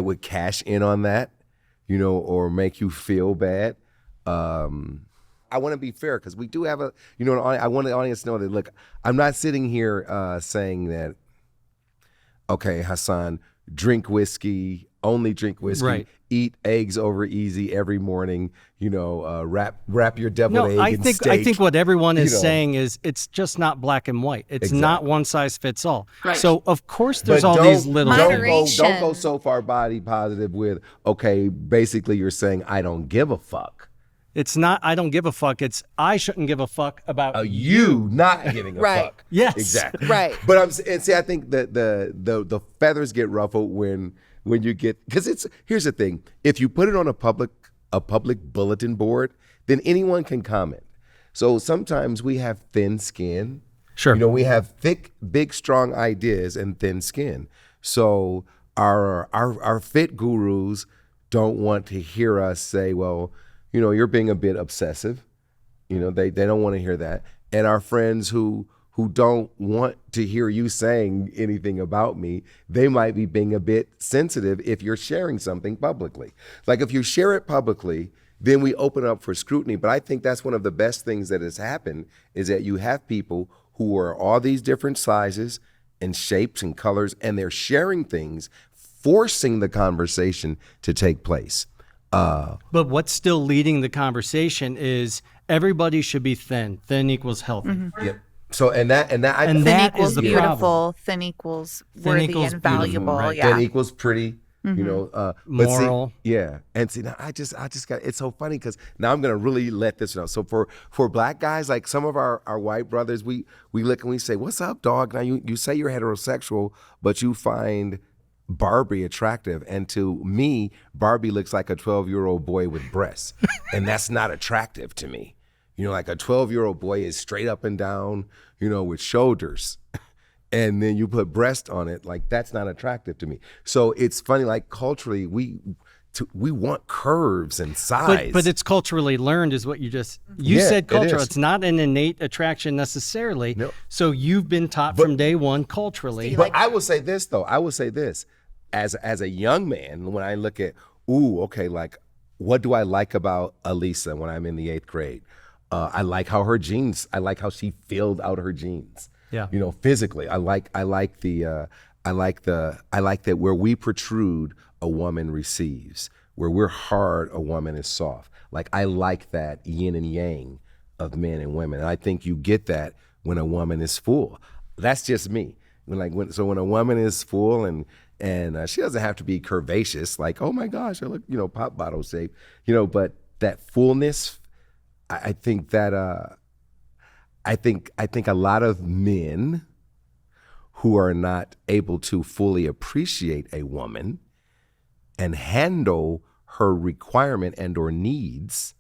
would cash in on that, or make you feel bad. I want to be fair, because we do have I want the audience to know that, look, I'm not sitting here saying that, okay, Hassan, only drink whiskey, right, eat eggs over easy every morning, wrap your deviled egg in steak. I think what everyone is saying is it's just not black and white. It's not one size fits all. Right. So of course there's all these little don't go so far body positive with, okay, basically you're saying I don't give a fuck. It's not I don't give a fuck. It's I shouldn't give a fuck about you not giving a Right. fuck. Yes. Exactly. Right. But I think that the feathers get ruffled when you get, because here's the thing. If you put it on a public bulletin board, then anyone can comment. So sometimes we have thin skin. Sure. We have thick, big, strong ideas and thin skin. So our fit gurus don't want to hear us say, well, you're being a bit obsessive. They don't want to hear that. And our friends who don't want to hear you saying anything about me, they might be being a bit sensitive if you're sharing something publicly. Like if you share it publicly, then we open up for scrutiny. But I think that's one of the best things that has happened, is that you have people who are all these different sizes and shapes and colors, and they're sharing things, forcing the conversation to take place. But what's still leading the conversation is everybody should be thin. Thin equals healthy. Mm-hmm. Yep. So and that Thin that equals is the beautiful. problem. Thin equals Thin worthy equals and beautiful, valuable. right. Yeah. That equals pretty. But Moral. See, yeah. And see, now I just got, it's so funny because now I'm gonna really let this know. So for black guys, like some of our white brothers, we look and we say, "What's up, dog?" Now you say you're heterosexual, but you find Barbie attractive, and to me, Barbie looks like a 12-year-old boy with breasts, and that's not attractive to me. Like a 12-year-old boy is straight up and down, with shoulders. And then you put breast on it, like that's not attractive to me. So it's funny, like culturally, we want curves and size. But it's culturally learned, is what you said. Cultural. It's not an innate attraction necessarily. No. So you've been taught from day one culturally. But I will say this though. As a young man, when I look at, like what do I like about Elisa when I'm in the 8th grade? I like how I like how she filled out her jeans. Yeah. You know, physically, I like that where we protrude, a woman receives. Where we're hard, a woman is soft. Like, I like that yin and yang of men and women. And I think you get that when a woman is full. That's just me. When a woman is full and she doesn't have to be curvaceous, like, oh my gosh, I look, pop bottle shape, but that fullness, I think that I think a lot of men who are not able to fully appreciate a woman and handle her requirement and or needs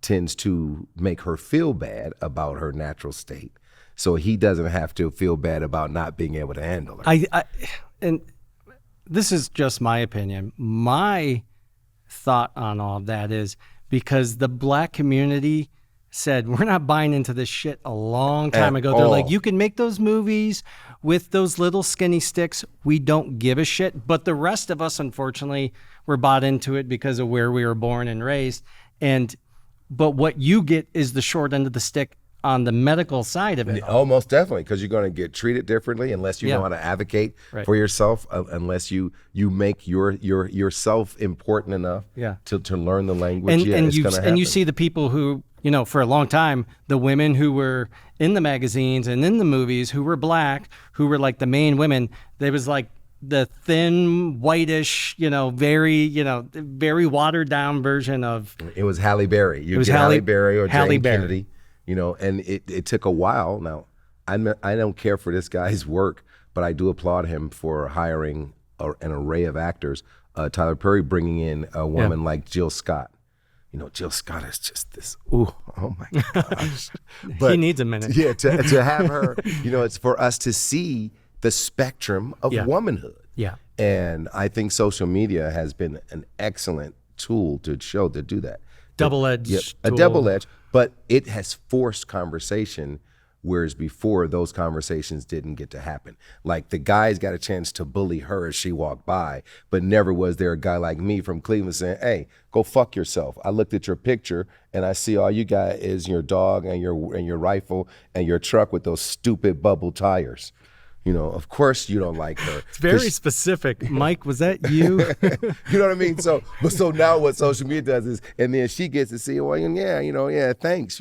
tends to make her feel bad about her natural state. So he doesn't have to feel bad about not being able to handle her. And this is just my opinion. My thought on all of that is because the black community said, we're not buying into this shit a long time ago. They're like, you can make those movies with those little skinny sticks. We don't give a shit. But the rest of us, unfortunately, were bought into it because of where we were born and raised. But what you get is the short end of the stick on the medical side of it. Oh, most definitely, because you're going to get treated differently unless you know how to advocate for yourself, unless you make yourself important enough to learn the language. And you see the people who, for a long time, the women who were in the magazines and in the movies who were black, who were like the main women, there was like the thin, whitish, very watered down version of. It was Halle Berry. You get Halle Berry or Jane Kennedy. And it took a while. Now, I don't care for this guy's work, but I do applaud him for hiring an array of actors. Tyler Perry bringing in a woman like Jill Scott. Jill Scott is just this, oh my gosh. But he needs a minute. Yeah, to have her, it's for us to see the spectrum of womanhood. Yeah. And I think social media has been an excellent tool to do that. Double-edged a double-edged, but it has forced conversation, whereas before those conversations didn't get to happen. Like, the guys got a chance to bully her as she walked by, but never was there a guy like me from Cleveland saying, hey, go fuck yourself. I looked at your picture and I see all you got is your dog and your rifle and your truck with those stupid bubble tires. Of course you don't like her. It's very specific. Mike, was that you? You know what I mean? So now what social media does is, and then she gets to see, thanks.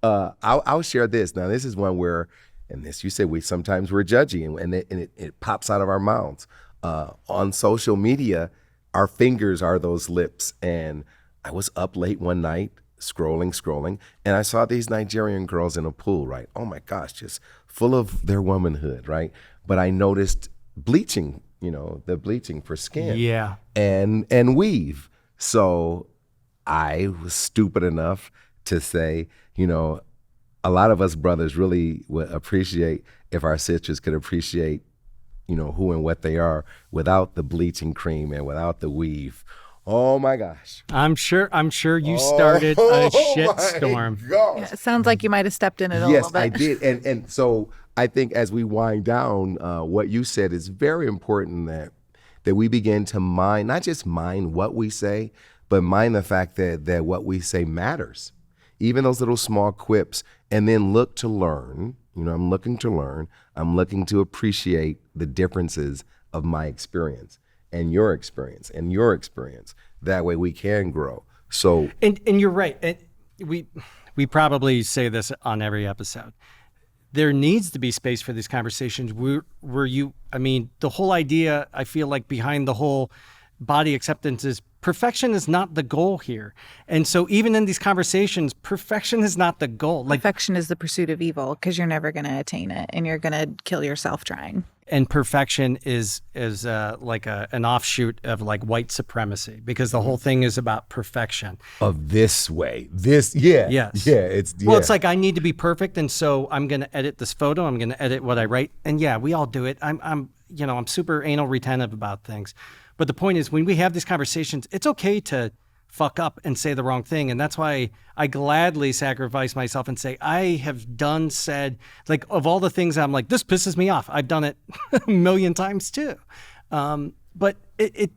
I'll share this. Now, this is one where, and this, you say sometimes we're judgy and it pops out of our mouths. On social media, our fingers are those lips. And I was up late one night, scrolling, and I saw these Nigerian girls in a pool, right? Oh my gosh, just full of their womanhood, right? But I noticed bleaching, the bleaching for skin. Yeah. And weave. So I was stupid enough to say, a lot of us brothers really would appreciate if our sisters could appreciate, who and what they are without the bleaching cream and without the weave. Oh my gosh. I'm sure you started a shitstorm. Yeah, it sounds like you might have stepped in it a little bit. Yes, I did. And so I think as we wind down, what you said is very important, that we begin to mind, not just mind what we say, but mind the fact that what we say matters. Even those little small quips, and then look to learn. I'm looking to learn. I'm looking to appreciate the differences of my experience. And your experience, That way we can grow. So, and you're right. And we probably say this on every episode. There needs to be space for these conversations the whole idea, I feel like, behind the whole body acceptance is perfection is not the goal here. And so even in these conversations, perfection is not the goal. Perfection is the pursuit of evil, because you're never going to attain it and you're going to kill yourself trying. And perfection is like an offshoot of like white supremacy, because the whole thing is about perfection. Of this way, yes. Yeah, Well, it's like I need to be perfect, and so I'm going to edit this photo. I'm going to edit what I write, and we all do it. I'm super anal retentive about things, but the point is, when we have these conversations, it's okay to fuck up and say the wrong thing. And that's why I gladly sacrifice myself and say, I have said, like, of all the things I'm like, this pisses me off, I've done it a million times too. But it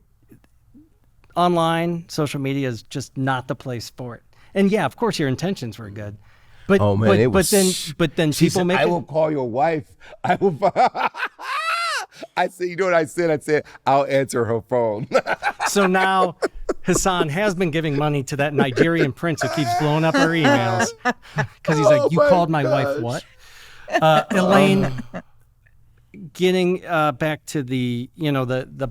online, social media is just not the place for it. And yeah, of course your intentions were good. But Oh man, but, it was. but then She people said, make I it. will call your wife. I will. I said, you know what I said? I said, I'll answer her phone. So now Hassan has been giving money to that Nigerian prince who keeps blowing up our emails because he's like, you my called my gosh. wife what? Elaine, getting back to the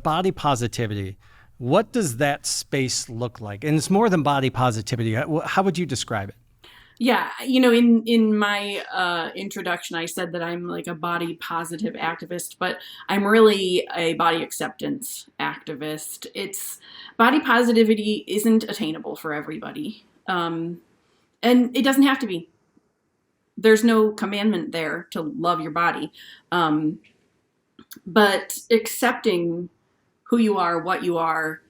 body positivity. What does that space look like? And it's more than body positivity. How would you describe it? Yeah, in my introduction, I said that I'm like a body positive activist, but I'm really a body acceptance activist. It's body positivity isn't attainable for everybody, and it doesn't have to be. There's no commandment there to love your body, but accepting who you are, what you are,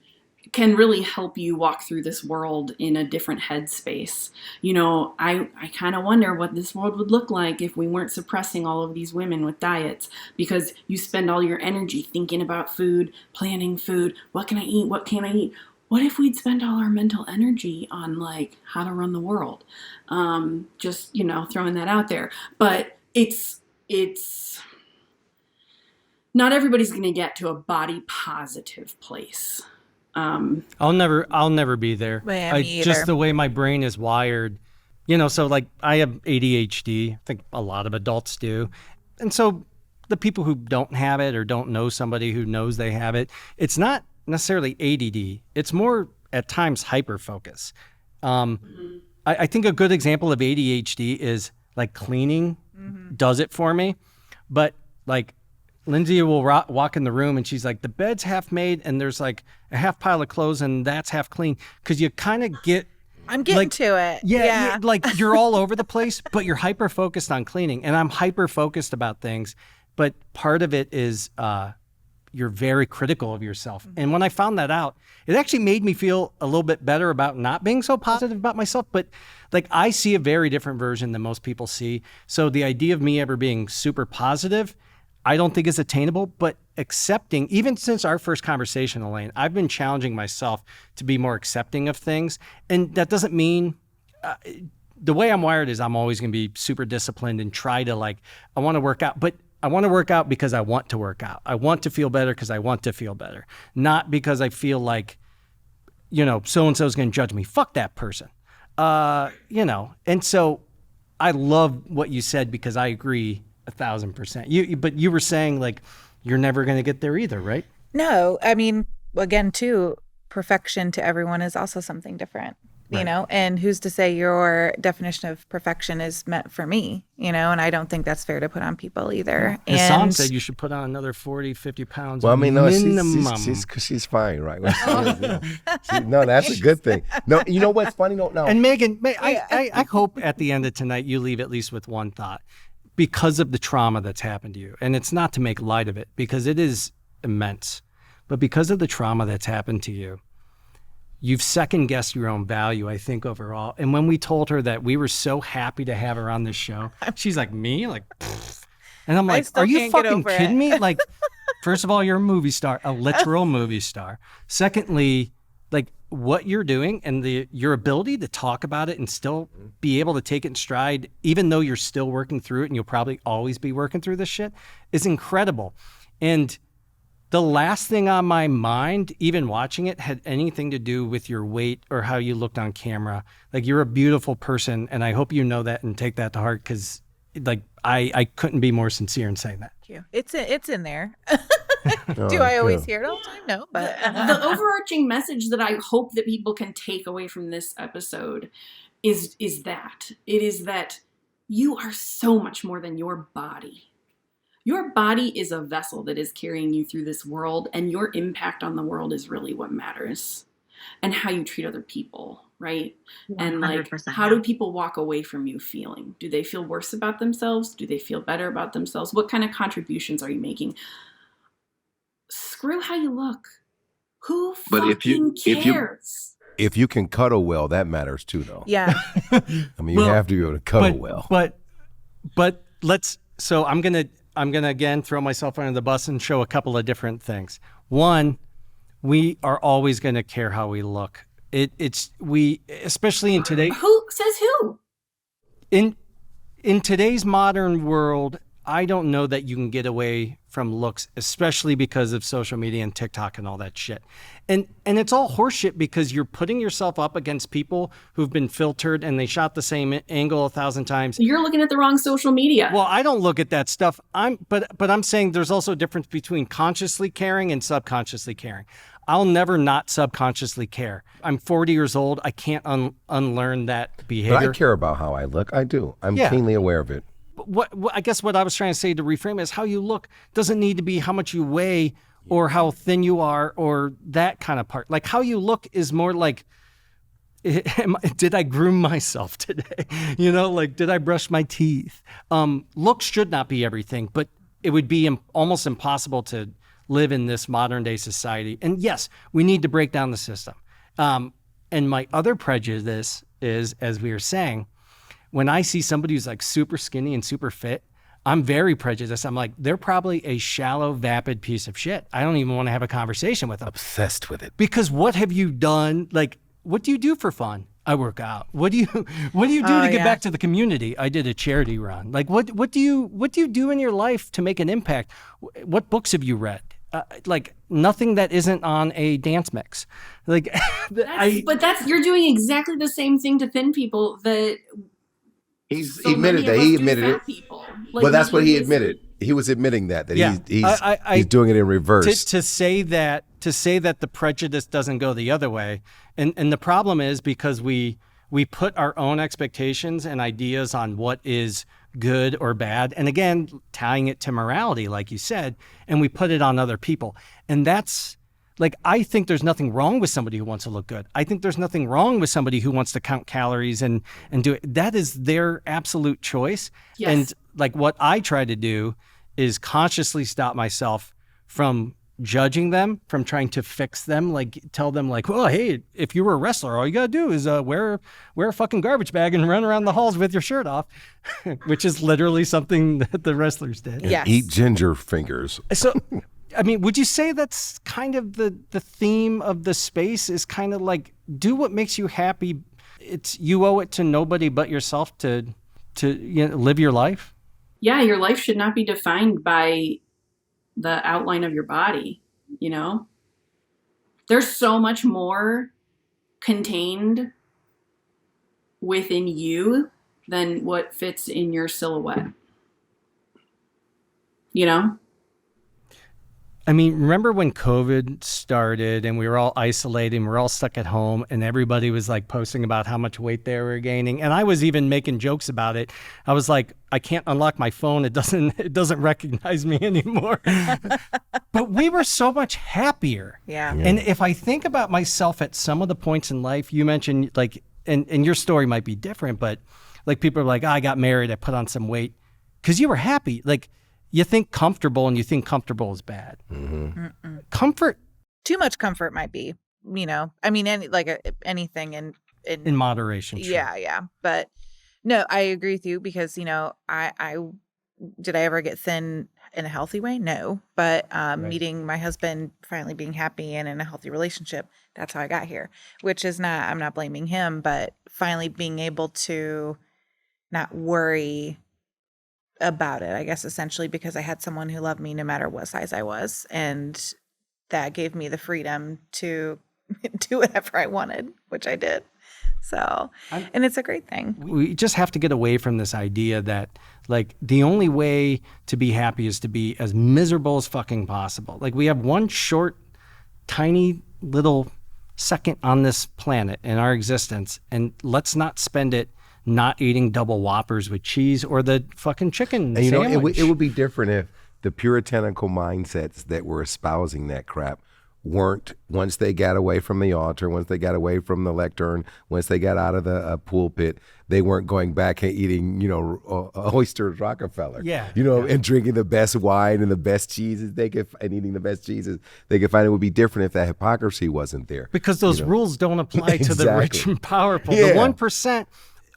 can really help you walk through this world in a different headspace. I kind of wonder what this world would look like if we weren't suppressing all of these women with diets, because you spend all your energy thinking about food, planning food, what can I eat, what can't I eat. What if we'd spend all our mental energy on like how to run the world? Just, throwing that out there. But it's not everybody's going to get to a body positive place. I'll never be there. Yeah, me either. Just the way my brain is wired, so like I have ADHD. I think a lot of adults do. And so the people who don't have it or don't know somebody who knows they have it, it's not necessarily ADD. It's more at times hyperfocus. I think a good example of ADHD is like cleaning does it for me. But like Lindsay will walk in the room and she's like, the bed's half made and there's like a half pile of clothes and that's half clean. Because you kind of get... I'm getting to it. Yeah. Like you're all over the place, but you're hyper focused on cleaning. And I'm hyper focused about things. But part of it is you're very critical of yourself. Mm-hmm. And when I found that out, it actually made me feel a little bit better about not being so positive about myself. But like I see a very different version than most people see. So the idea of me ever being super positive, I don't think is attainable, but accepting, even since our first conversation, Elaine, I've been challenging myself to be more accepting of things. And that doesn't mean, the way I'm wired is I'm always going to be super disciplined and try to I want to work out, but I want to work out because I want to work out. I want to feel better because I want to feel better, not because I feel like, so-and-so is going to judge me. Fuck that person. And so I love what you said because I agree 1,000%. But you were saying like you're never going to get there either, right? No, I mean, again, too, perfection to everyone is also something different, Right. and who's to say your definition of perfection is meant for me, and I don't think that's fair to put on people either. Hassan And said you should put on another 40, 50 pounds. Well, I mean, no, minimum. she's fine, right? No, that's a good thing. No, you know what's funny? No. And Megan, I hope at the end of tonight you leave at least with one thought. Because of the trauma that's happened to you. And it's not to make light of it because it is immense. But because of the trauma that's happened to you, you've second guessed your own value, I think, overall. And when we told her that we were so happy to have her on this show, she's like, me? Like, pfft. And I'm like, are you fucking kidding me? Like, first of all, you're a movie star, a literal movie star. Secondly, like what you're doing and your ability to talk about it and still be able to take it in stride, even though you're still working through it and you'll probably always be working through this shit, is incredible. And the last thing on my mind, even watching it, had anything to do with your weight or how you looked on camera. Like you're a beautiful person and I hope you know that and take that to heart because like I couldn't be more sincere in saying that. Thank you. It's in there. Do I always hear it all the time? No, but the overarching message that I hope that people can take away from this episode is that it is that you are so much more than your body. Your body is a vessel that is carrying you through this world, and your impact on the world is really what matters, and how you treat other people, right? 100%. And like, how do people walk away from you feeling? Do they feel worse about themselves? Do they feel better about themselves? What kind of contributions are you making? Screw how you look. Who fucking cares? If you can cuddle well, that matters too, though. Yeah. I mean, you have to be able to cuddle well. But let's. So I'm gonna again throw myself under the bus and show a couple of different things. One, we are always gonna care how we look Especially in today. Who says who? In today's modern world, I don't know that you can get away from looks, especially because of social media and TikTok and all that shit. And it's all horseshit because you're putting yourself up against people who've been filtered and they shot the same angle 1,000 times. You're looking at the wrong social media. Well, I don't look at that stuff. But I'm saying there's also a difference between consciously caring and subconsciously caring. I'll never not subconsciously care. I'm 40 years old. I can't unlearn that behavior. But I care about how I look. I do. I'm keenly aware of it. What I guess what I was trying to say to reframe is how you look doesn't need to be how much you weigh or how thin you are or that kind of part. Like how you look is more like, did I groom myself today? Like did I brush my teeth? Looks should not be everything, but it would be almost impossible to live in this modern day society. And yes, we need to break down the system. And my other prejudice is, as we were saying, when I see somebody who's like super skinny and super fit, I'm very prejudiced. I'm like, they're probably a shallow, vapid piece of shit. I don't even want to have a conversation with them. Obsessed with it. Because what have you done? Like, what do you do for fun? I work out. What do you do to get back to the community? I did a charity run. Like, what do you do in your life to make an impact? What books have you read? Like nothing that isn't on a dance mix. Like, you're doing exactly the same thing to thin people that. He admitted that. He admitted it. Like, but that's what he admitted. He was admitting that he's doing it in reverse. To say that the prejudice doesn't go the other way, and the problem is because we put our own expectations and ideas on what is good or bad, and again tying it to morality, like you said, and we put it on other people, and that's. Like, I think there's nothing wrong with somebody who wants to look good. I think there's nothing wrong with somebody who wants to count calories and do it. That is their absolute choice. Yes. And like what I try to do is consciously stop myself from judging them, from trying to fix them, like tell them like, well, hey, if you were a wrestler, all you got to do is wear a fucking garbage bag and run around the halls with your shirt off, which is literally something that the wrestlers did. Yes. Eat ginger fingers. So... I mean, would you say that's kind of the theme of the space is kind of like do what makes you happy? You owe it to nobody but yourself to live your life. Yeah, your life should not be defined by the outline of your body. There's so much more contained within you than what fits in your silhouette. I mean, remember when COVID started and we were all isolated and we were all stuck at home and everybody was like posting about how much weight they were gaining. And I was even making jokes about it. I was like, I can't unlock my phone. It doesn't recognize me anymore. But we were so much happier. Yeah. And if I think about myself at some of the points in life, you mentioned like, and your story might be different, but like people are like, I got married, I put on some weight because you were happy. Like, you think comfortable and you think comfortable is bad. Mm-hmm. Comfort. Too much comfort might be, I mean, anything in moderation. Sure. Yeah. But no, I agree with you because, did I ever get thin in a healthy way? No. But right. Meeting my husband, finally being happy and in a healthy relationship, that's how I got here, which is I'm not blaming him, but finally being able to not worry about it, I guess, essentially because I had someone who loved me no matter what size I was. And that gave me the freedom to do whatever I wanted, which I did. So, and it's a great thing. We just have to get away from this idea that like the only way to be happy is to be as miserable as fucking possible. Like we have one short, tiny little second on this planet in our existence, and let's not spend it not eating double Whoppers with cheese or the fucking chicken and sandwich. It would be different if the puritanical mindsets that were espousing that crap weren't, once they got away from the altar, once they got away from the lectern, once they got out of the pulpit, they weren't going back and eating, oysters Rockefeller. Yeah. And drinking the best wine and the best cheeses and eating the best cheeses they could find. It would be different if that hypocrisy wasn't there. Because those rules don't apply to the rich and powerful. Yeah. The 1%.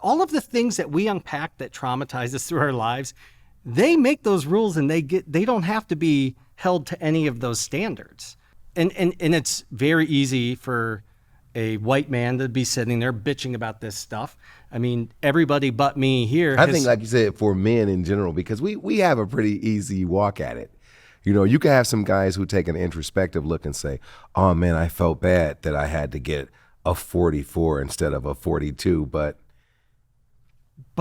All of the things that we unpack that traumatize us through our lives, they make those rules and they don't have to be held to any of those standards. And it's very easy for a white man to be sitting there bitching about this stuff. I mean, everybody but me here. I think, like you said, for men in general, because we have a pretty easy walk at it. You know, you can have some guys who take an introspective look and say, oh man, I felt bad that I had to get a 44 instead of a 42, but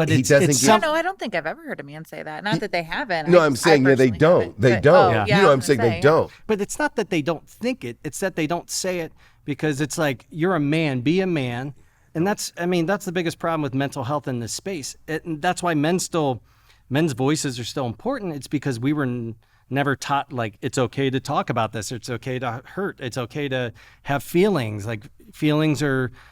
he doesn't get. No, I don't think I've ever heard a man say that. Not that they haven't. No, I'm saying they don't. They don't. Oh, You know what I'm saying? They don't. But it's not that they don't think it. It's that they don't say it because it's like, you're a man, be a man. And that's the biggest problem with mental health in this space. And that's why men's voices are still important. It's because we were never taught, like, it's okay to talk about this. It's okay to hurt. It's okay to have feelings. Like, feelings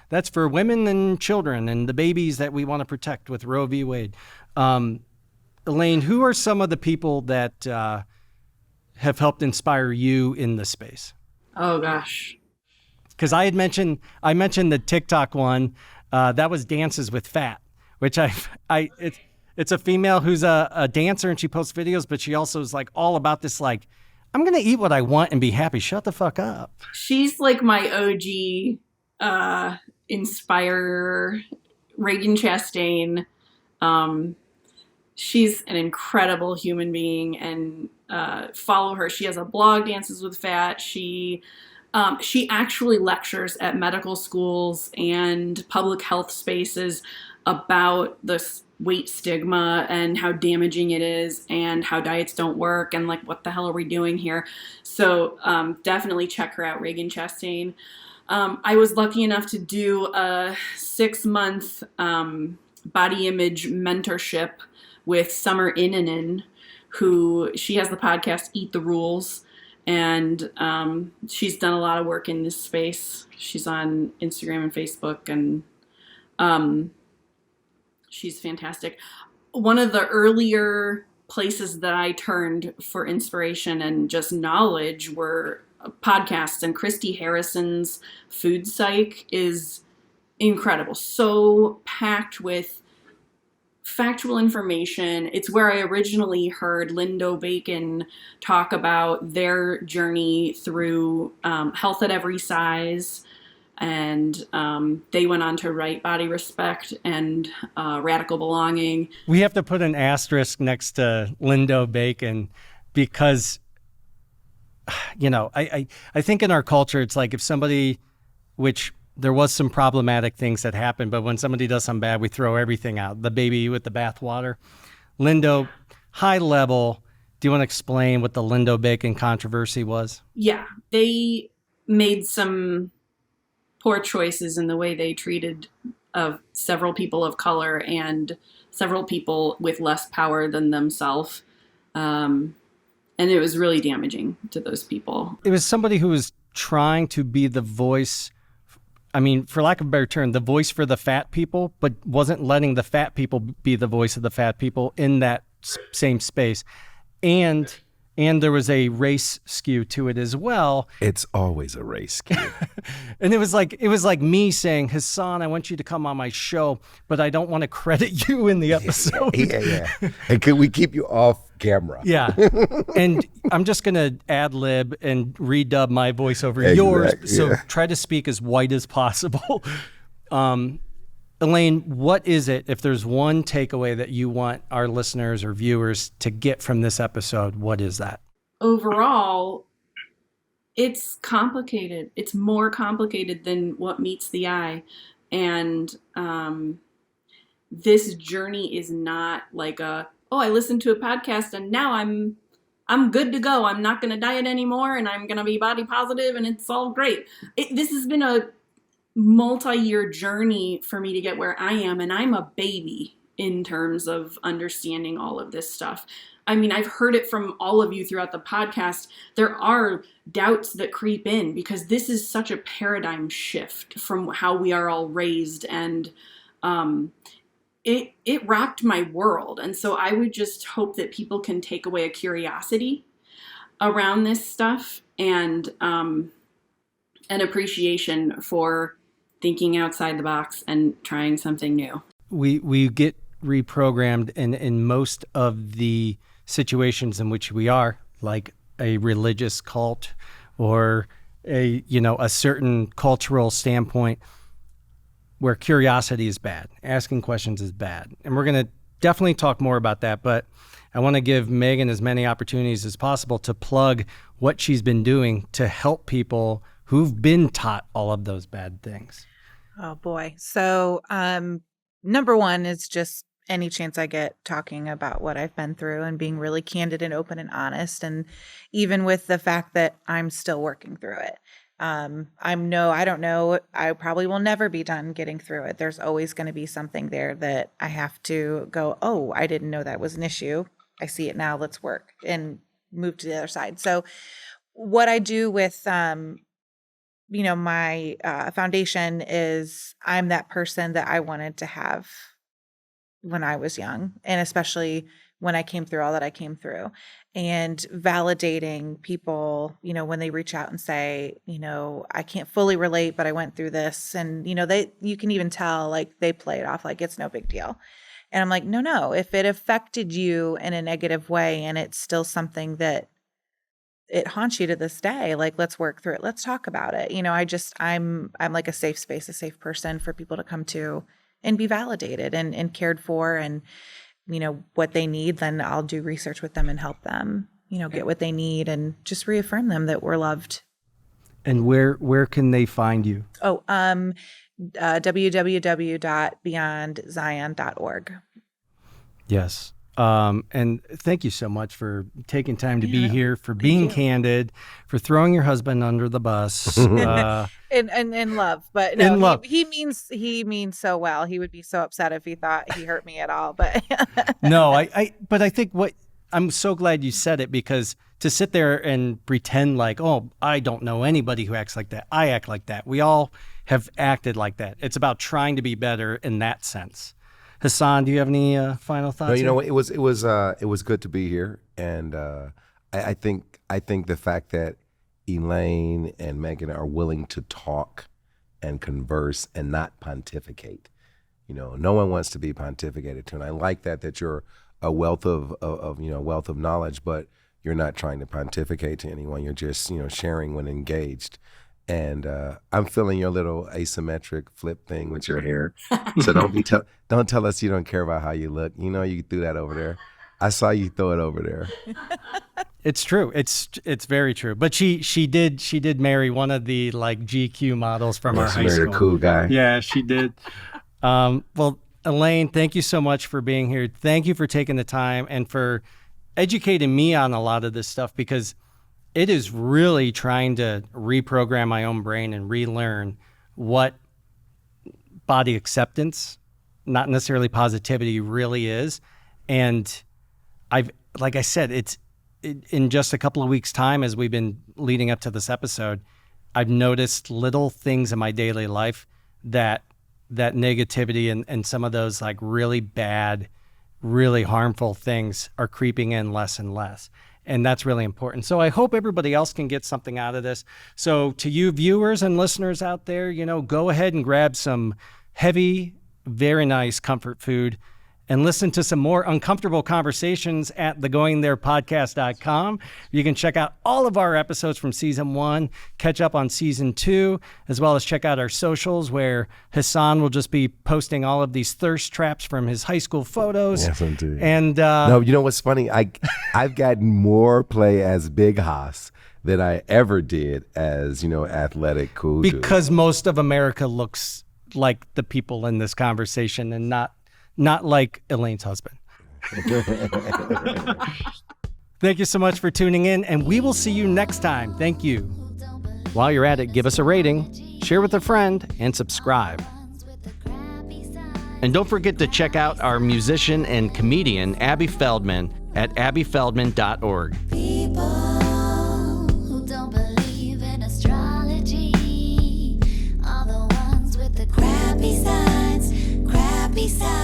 that's for women and children and the babies that we want to protect with Roe v. Wade. Elaine, who are some of the people that have helped inspire you in this space? Oh gosh. Because I mentioned the TikTok one, that was Dances with Fat, which it's a female who's a dancer and she posts videos, but she also is like all about this, like, I'm going to eat what I want and be happy. Shut the fuck up. She's like my OG inspirer, Reagan Chastain. She's an incredible human being, and follow her. She has a blog, Dances with Fat. She actually lectures at medical schools and public health spaces about the weight stigma and how damaging it is and how diets don't work and like, what the hell are we doing here? So definitely check her out, Reagan Chastain. I was lucky enough to do a 6-month body image mentorship with Summer Innanen, she has the podcast Eat the Rules. And she's done a lot of work in this space. She's on Instagram and Facebook, and she's fantastic. One of the earlier places that I turned for inspiration and just knowledge were podcasts, and Christy Harrison's Food Psych is incredible. So packed with factual information. It's where I originally heard Lindo Bacon talk about their journey through health at every size. And they went on to write Body Respect and Radical Belonging. We have to put an asterisk next to Lindo Bacon because, you know, I think in our culture, it's like if somebody, which there was some problematic things that happened, but when somebody does something bad, we throw everything out, the baby with the bathwater. Lindo, high level, do you want to explain what the Lindo Bacon controversy was? Yeah, they made some poor choices in the way they treated several people of color and several people with less power than themselves. And it was really damaging to those people. It was somebody who was trying to be the voice, I mean, for lack of a better term, the voice for the fat people, but wasn't letting the fat people be the voice of the fat people in that same space. And there was a race skew to it as well. It's always a race skew. And it was like me saying, Hassan, I want you to come on my show, but I don't want to credit you in the episode. Yeah. And could we keep you off camera? Yeah. And I'm just going to ad lib and redub my voice over yours. So try to speak as white as possible. Elaine, what is it, if there's one takeaway that you want our listeners or viewers to get from this episode, what is that? Overall, it's complicated. It's more complicated than what meets the eye. And this journey is not like I listened to a podcast and now I'm good to go. I'm not going to diet anymore and I'm going to be body positive and it's all great. This has been a multi-year journey for me to get where I am, and I'm a baby in terms of understanding all of this stuff. I mean, I've heard it from all of you throughout the podcast. There are doubts that creep in because this is such a paradigm shift from how we are all raised, and it rocked my world. And so I would just hope that people can take away a curiosity around this stuff and an appreciation for thinking outside the box and trying something new. We get reprogrammed in most of the situations in which we are, like a religious cult or a certain cultural standpoint where curiosity is bad, asking questions is bad. And we're going to definitely talk more about that, but I want to give Megan as many opportunities as possible to plug what she's been doing to help people who've been taught all of those bad things. Oh boy. So, number one is just any chance I get talking about what I've been through and being really candid and open and honest. And even with the fact that I'm still working through it. I don't know. I probably will never be done getting through it. There's always going to be something there that I have to go, oh, I didn't know that was an issue. I see it now. Let's work and move to the other side. So what I do with, my foundation is I'm that person that I wanted to have when I was young, and especially when I came through all that I came through, and validating people, when they reach out and say, I can't fully relate, but I went through this. And, you can even tell, like, they play it off like it's no big deal. And I'm like, no, if it affected you in a negative way and it's still something that it haunts you to this day, like, let's work through it. Let's talk about it. I'm like a safe space, a safe person for people to come to and be validated and cared for, and, what they need, then I'll do research with them and help them, get what they need and just reaffirm them that we're loved. And where can they find you? Oh, www.beyondzion.org. Yes. And thank you so much for taking time to be here, for being candid, for throwing your husband under the bus. In love, but no, in love. He means so well. He would be so upset if he thought he hurt me at all. But no, but I think I'm so glad you said it, because to sit there and pretend like, oh, I don't know anybody who acts like that. I act like that. We all have acted like that. It's about trying to be better in that sense. Hassan, do you have any final thoughts? No, it was good to be here, and I think the fact that Elaine and Megan are willing to talk and converse and not pontificate. No one wants to be pontificated to, and I like that you're a wealth of knowledge, but you're not trying to pontificate to anyone. You're just sharing when engaged. And I'm feeling your little asymmetric flip thing with your hair. So don't tell us you don't care about how you look. You threw that over there. I saw you throw it over there. It's true. It's very true. But she did marry one of the like GQ models from our high school. Married a cool guy. Yeah, she did. Well, Elaine, thank you so much for being here. Thank you for taking the time and for educating me on a lot of this stuff, because it is really trying to reprogram my own brain and relearn what body acceptance, not necessarily positivity, really is. And like I said, in just a couple of weeks' time, as we've been leading up to this episode, I've noticed little things in my daily life that negativity and some of those like really bad, really harmful things are creeping in less and less. And that's really important. So I hope everybody else can get something out of this. So to you viewers and listeners out there, go ahead and grab some heavy, very nice comfort food and listen to some more uncomfortable conversations at thegoingtherepodcast.com. You can check out all of our episodes from season 1, catch up on season 2, as well as check out our socials, where Hassan will just be posting all of these thirst traps from his high school photos. Yes, indeed. And no, you know what's funny? I've gotten more play as Big Haas than I ever did as, athletic cool dude. Because most of America looks like the people in this conversation and not like Elaine's husband. Thank you so much for tuning in, and we will see you next time. Thank you. While you're at it, give us a rating, share with a friend, and subscribe. And don't forget to check out our musician and comedian, Abby Feldman, at abbyfeldman.org. Who don't believe in astrology are the ones with the crappy signs, crappy signs.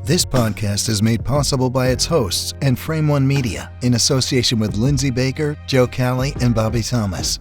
This podcast is made possible by its hosts and Frame One Media in association with Lindsay Baker, Joe Calley, and Bobby Thomas.